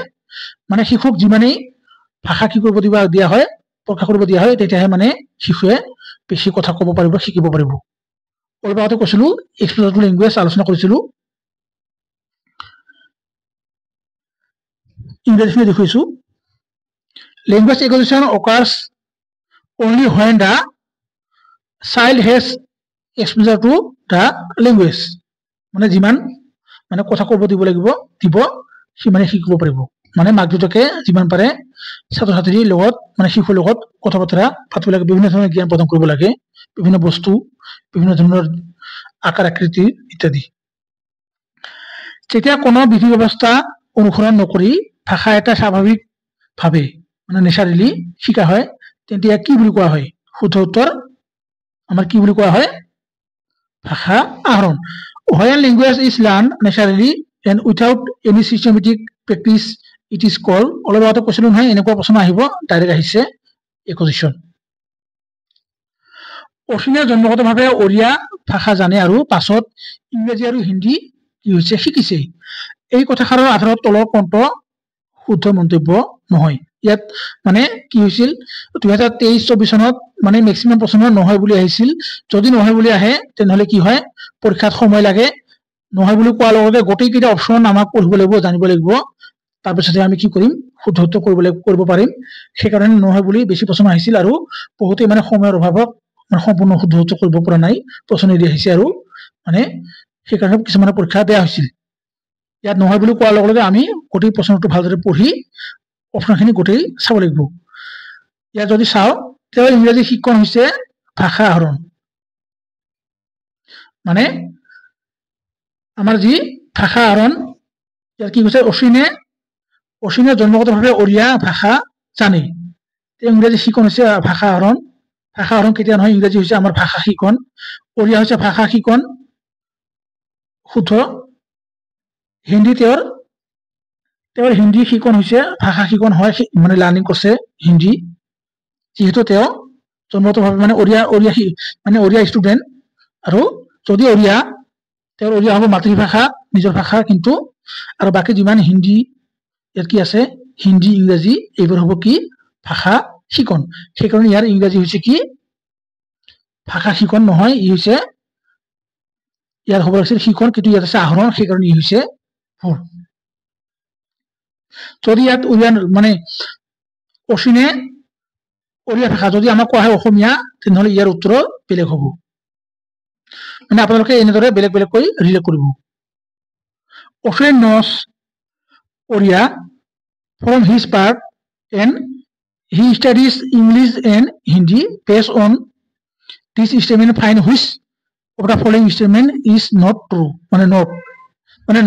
মানে শিশুক যিমানেই ভাষা কি কৰিব দিয়া হয় প্ৰকাশ কৰিব দিয়া হয় তেতিয়াহে মানে শিশুৱে বেছি কথা ক'ব পাৰিব শিকিব পাৰিব অলপতে কৈছিলো এক্সপোজাৰ টু ল্যাঙ্গুৱেজ আলোচনা কৰিছিলো ইংৰাজীত দেখিছো language equation occurs only when the child has exposure to the language মানে যিমান মানে কথা ক'ব দিব সি মানে শিকিব পাৰিব মানে মাক দেউতাকে যিমান পাৰে ছাত্ৰ ছাত্ৰীৰ লগত মানে শিশুৰ লগত কথা বতৰা পাতিব লাগে বিভিন্ন ধৰণৰ জ্ঞান প্ৰদান কৰিব লাগে বিভিন্ন বস্তু বিভিন্ন ধৰণৰ আকাৰ আকৃতি ইত্যাদি যেতিয়া কোনো বিধি ব্যৱস্থা অনুসৰণ নকৰি ভাষা এটা স্বাভাৱিক ভাৱে মানে নেচাৰেলি শিকা হয় তেতিয়া কি বুলি কোৱা হয় শুদ্ধ উত্তৰ আমাৰ কি বুলি কোৱা হয় ভাষা আহৰণ when language is learned naturally and without any systematic practice it is called অলপ আগতে কৈছিলো নহয় এনেকুৱা প্ৰশ্ন আহিব ডাইৰেক্ট আহিছে একুয়েশন অসমীয়া জন্মগতভাৱে ওড়িয়া ভাষা জানে আৰু পাছত ইংৰাজী আৰু হিন্দী কি হৈছে শিকিছে এই কথাষাৰৰ আধাৰত তলৰ কোনটো শুদ্ধ মন্তব্য নহয় ইয়াত মানে কি হৈছিল 2023-24 চনত মানে ম্যাক্সিমাম প্ৰশ্ন নহয় বুলি আহিছিল যদি নহয় বুলি আহে তেনেহলে কি হয় পৰীক্ষাত সময় লাগে নহয় বুলি কোৱাৰ লগতে গোটেই কেইটা অপচন আমাক পঢ়িব লাগিব জানিব লাগিব তাৰপিছতে আমি কি কৰিম শুদ্ধ কৰিব পাৰিম সেইকাৰণে নহয় বুলি বেছি প্ৰশ্ন আহিছিল আৰু বহুতে মানে সময়ৰ অভাৱত মানে সম্পূৰ্ণ শুদ্ধ কৰিব পৰা নাই প্ৰশ্ন দি আহিছে আৰু মানে সেইকাৰণে কিছুমান পৰীক্ষা বেয়া হৈছিল ইয়াত নহয় বুলি কোৱাৰ লগে লগে আমি গোটেই প্ৰশ্নটো ভালদৰে পঢ়ি অপচনখিনি গোটেই চাব লাগিব ইয়াত যদি চাও তেও ইংৰাজী শিক্ষণ হৈছে ভাষা আহৰণ মানে আমাৰ যি ভাষা আহৰণ ইয়াত কি কৈছে অশ্বিনে জন্মগতভাৱে অৰিয়া ভাষা জানে ইংৰাজী শিক্ষণ হৈছে ভাষা আহৰণ কেতিয়া নহয় ইংৰাজী হৈছে আমাৰ ভাষা শিক্ষণ অৰিয়া হৈছে ভাষা শিক্ষণ শুদ্ধ হিন্দী তেওঁৰ হিন্দী শিক্ষণ হৈছে ভাষা শিক্ষণ হয় মানে লাৰ্নিং কৰিছে হিন্দী যেহেতু তেওঁ জন্মগতভাৱে মানে অৰিয়া ষ্টুডেন্ট আৰু যদি তেওঁৰ অৰিয়া হ'ব মাতৃভাষা নিজৰ ভাষা কিন্তু আৰু বাকি যিমান হিন্দী ইয়াত কি আছে হিন্দী ইংৰাজী এইবোৰ হ'ব কি ভাষা শিক্ষণ সেইকাৰণে ইয়াৰ ইংৰাজী হৈছে কি ভাষা শিক্ষণ নহয় ই হৈছে ইয়াৰ হ'ব লাগিছিল শিক্ষণ কিন্তু ইয়াত আছে আহৰণ সেইকাৰণে ই হৈছে ভুল যদি ইয়াত মানে অশ্বিনে অৰিয়া ভাষা যদি আমাক কোৱা হয় অসমীয়া তেনেহলে ইয়াৰ উত্তৰ বেলেগ হ'ব মানে আপোনালোকে এনেদৰে বেলেগ কৈ ৰিলেট কৰিব Ashwin knows Oriya from his part and he studies English and Hindi based on this statement find which of the following statement is not true মানে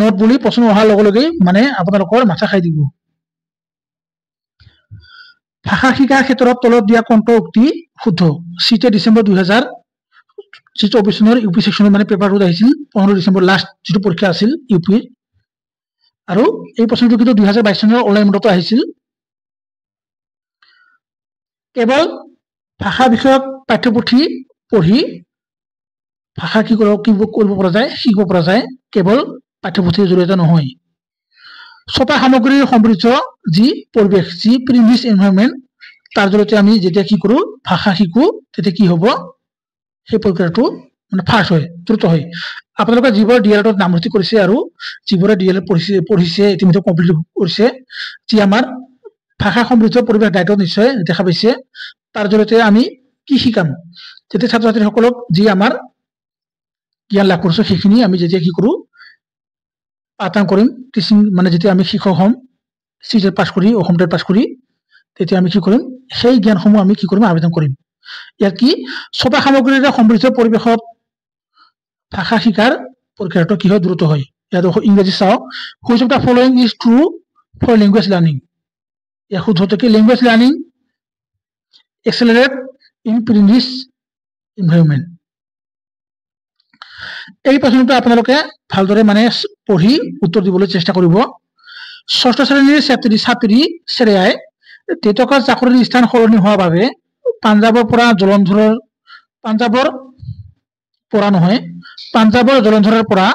not বুলি প্ৰশ্ন অহাৰ লগে লগে মানে আপোনালোকৰ মাথা খাই দিব ভাষা শিকাৰ ক্ষেত্ৰত তলত দিয়া কোনটো উক্তি শুদ্ধ 7 ডিসেম্বৰ 2024 চনৰ ইউপি সেকশনৰ মানে পেপাৰটো আহিছিল 15 ডিসেম্বৰ লাষ্ট যেটো পৰীক্ষা আছিল ইউপিৰ আৰু এই প্ৰশ্নটো কিন্তু 2022 চনৰ অনলাইন মোডতো আহিছিল কেৱল ভাষা বিষয়ক পাঠ্যপুথি পঢ়ি ভাষা কি কৰিব পৰা যায় শিকিব পৰা যায় কেৱল পাঠ্যপুথিৰ জৰিয়তে নহয় ছপা সামগ্ৰীৰ সমৃদ্ধ যি পৰিবেশ যি প্ৰিভিয়াস এনভায়ৰনমেন্ট তাৰ জৰিয়তে আমি যেতিয়া কি কৰো ভাষা শিকো তেতিয়া কি হ'ব সেই প্ৰক্ৰিয়াটো মানে ফাষ্ট হয় দ্ৰুত হয় আপোনালোকে যিবোৰ ডিএলএডত নামভৰ্তি কৰিছে আৰু যিবোৰে ডিএলএড পঢ়িছে ইতিমধ্যে কমপ্লিট কৰিছে যি আমাৰ ভাষা সমৃদ্ধ পৰিবেশ দায়িত্ব নিশ্চয় দেখা পাইছে তাৰ জৰিয়তে আমি কি শিকাম যেতিয়া ছাত্ৰ ছাত্ৰীসকলক যি আমাৰ জ্ঞান লাভ কৰিছো সেইখিনি আমি যেতিয়া কি কৰো পাঠদান কৰিম টিচিং মানে যেতিয়া আমি শিক্ষক হ'ম সিজেট পাছ কৰি অসম টেট পাছ কৰি তেতিয়া আমি কি কৰিম সেই জ্ঞানসমূহ আমি কি কৰিম আবেদন কৰিম ইয়াৰ কি ছপা সামগ্ৰীৰ সমৃদ্ধ পৰিবেশত ভাষা শিকাৰ প্ৰক্ৰিয়াটো কি হয় দ্ৰুত হয় ইয়াত ইংৰাজী চাও which of the following is true for language learning ইয়াৰ শুদ্ধটো কি language learning accelerate in previous environment এই প্ৰশ্নটো আপোনালোকে ভালদৰে মানে পঢ়ি উত্তৰ দিবলৈ চেষ্টা কৰিব ষষ্ঠ শ্ৰেণীৰ ছাত্ৰী শ্ৰেয়াই তেতকাৰ চাকৰিৰ স্থান সলনি হোৱাৰ বাবে পাঞ্জাবৰ জলন্ধৰৰ পৰা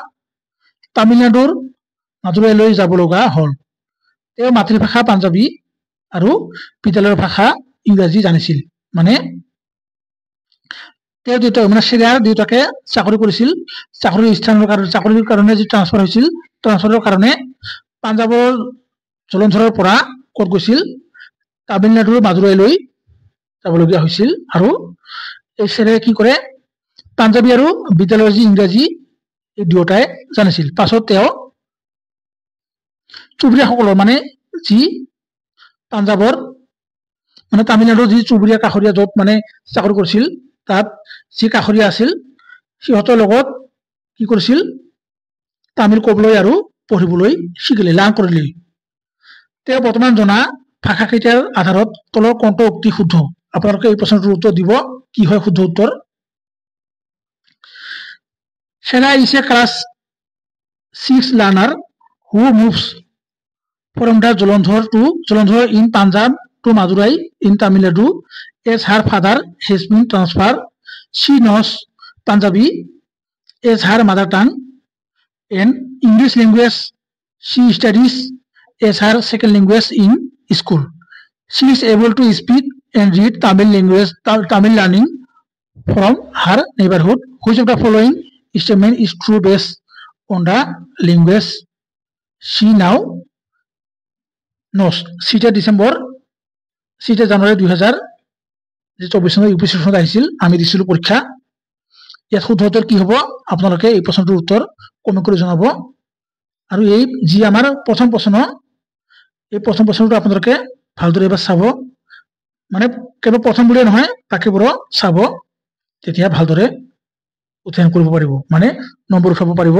তামিলনাডুৰ মাদুৰাইলৈ যাব লগা হল তেওঁ মাতৃভাষা পাঞ্জাবী আৰু বিদ্যালয়ৰ ভাষা ইংৰাজী জানিছিল মানে তেওঁ মানে শ্ৰেয়াৰ দুটাকে চাকৰি কৰিছিল চাকৰিৰ কাৰণে যি ট্ৰান্সফাৰ হৈছিল ট্ৰান্সফাৰৰ কাৰণে পাঞ্জাবৰ জলন্ধৰৰ পৰা ক'ত গৈছিল তামিলনাডুৰ মাদুৰাইলৈ যাবলগীয়া হৈছিল আৰু এই শ্ৰেয়াৰে কি কৰে পাঞ্জাবী আৰু বিদ্যালয়ৰ যি ইংৰাজী এই দুটাই জানিছিল পাছত তেওঁ চুবুৰীয়াসকলৰ মানে যি পাঞ্জাবৰ মানে তামিলনাডুৰ যি চুবুৰীয়া কাষৰীয়া য'ত মানে চাকৰি কৰিছিল তাত যি কাষৰীয়া আছিল সিহঁতৰ লগত কি কৰিছিল তামিল ক'বলৈ আৰু পঢ়িবলৈ শিকিলে লাৰ্ণ কৰিলে তেওঁ বৰ্তমান জনা ভাষা কেইটাৰ আধাৰত তলৰ কোনটো উক্তি শুদ্ধ আপোনালোকে এই প্ৰশ্নটোৰ উত্তৰ দিব কি হয় শুদ্ধ উত্তৰ Shana is a class 6 learner who moves from the Jalandhar in Punjab to Madurai in Tamil Nadu as her father has been transferred. She knows Punjabi as her mother tongue and English language she studies as her second language in school. she is able to speak and read Tamil language, Tamil learning from her neighborhood. Which of the following statement is true based on the language she now knows? 7 December 7 জানুৱাৰী 2024 চনৰ ইউপি সেশনত আহিছিল আমি দিছিলো পৰীক্ষা ইয়াত শুদ্ধ উত্তৰ কি হ'ব আপোনালোকে এই প্ৰশ্নটোৰ উত্তৰ কমেন্ট কৰি জনাব আৰু এই যি আমাৰ প্ৰথম প্ৰশ্ন এই প্ৰথম প্ৰশ্নটো আপোনালোকে ভালদৰে এবাৰ চাব মানে কেৱল প্ৰথম বুলিয়ে নহয় বাকিবোৰো চাব তেতিয়া ভালদৰে উত্থান কৰিব পাৰিব মানে নম্বৰ উঠাব পাৰিব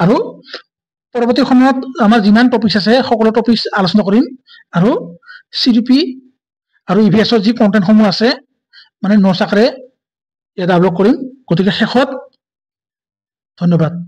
আৰু পৰৱৰ্তী সময়ত আমাৰ যিমান টপিক আছে সকলো টপিক আলোচনা কৰিম আৰু সিডিপি আৰু ইভিএছৰ যি কন্টেন্ট সমূহ আছে মানে নোটছ আকাৰে ইয়াত আপলোড কৰিম গতিকে শেষত ধন্যবাদ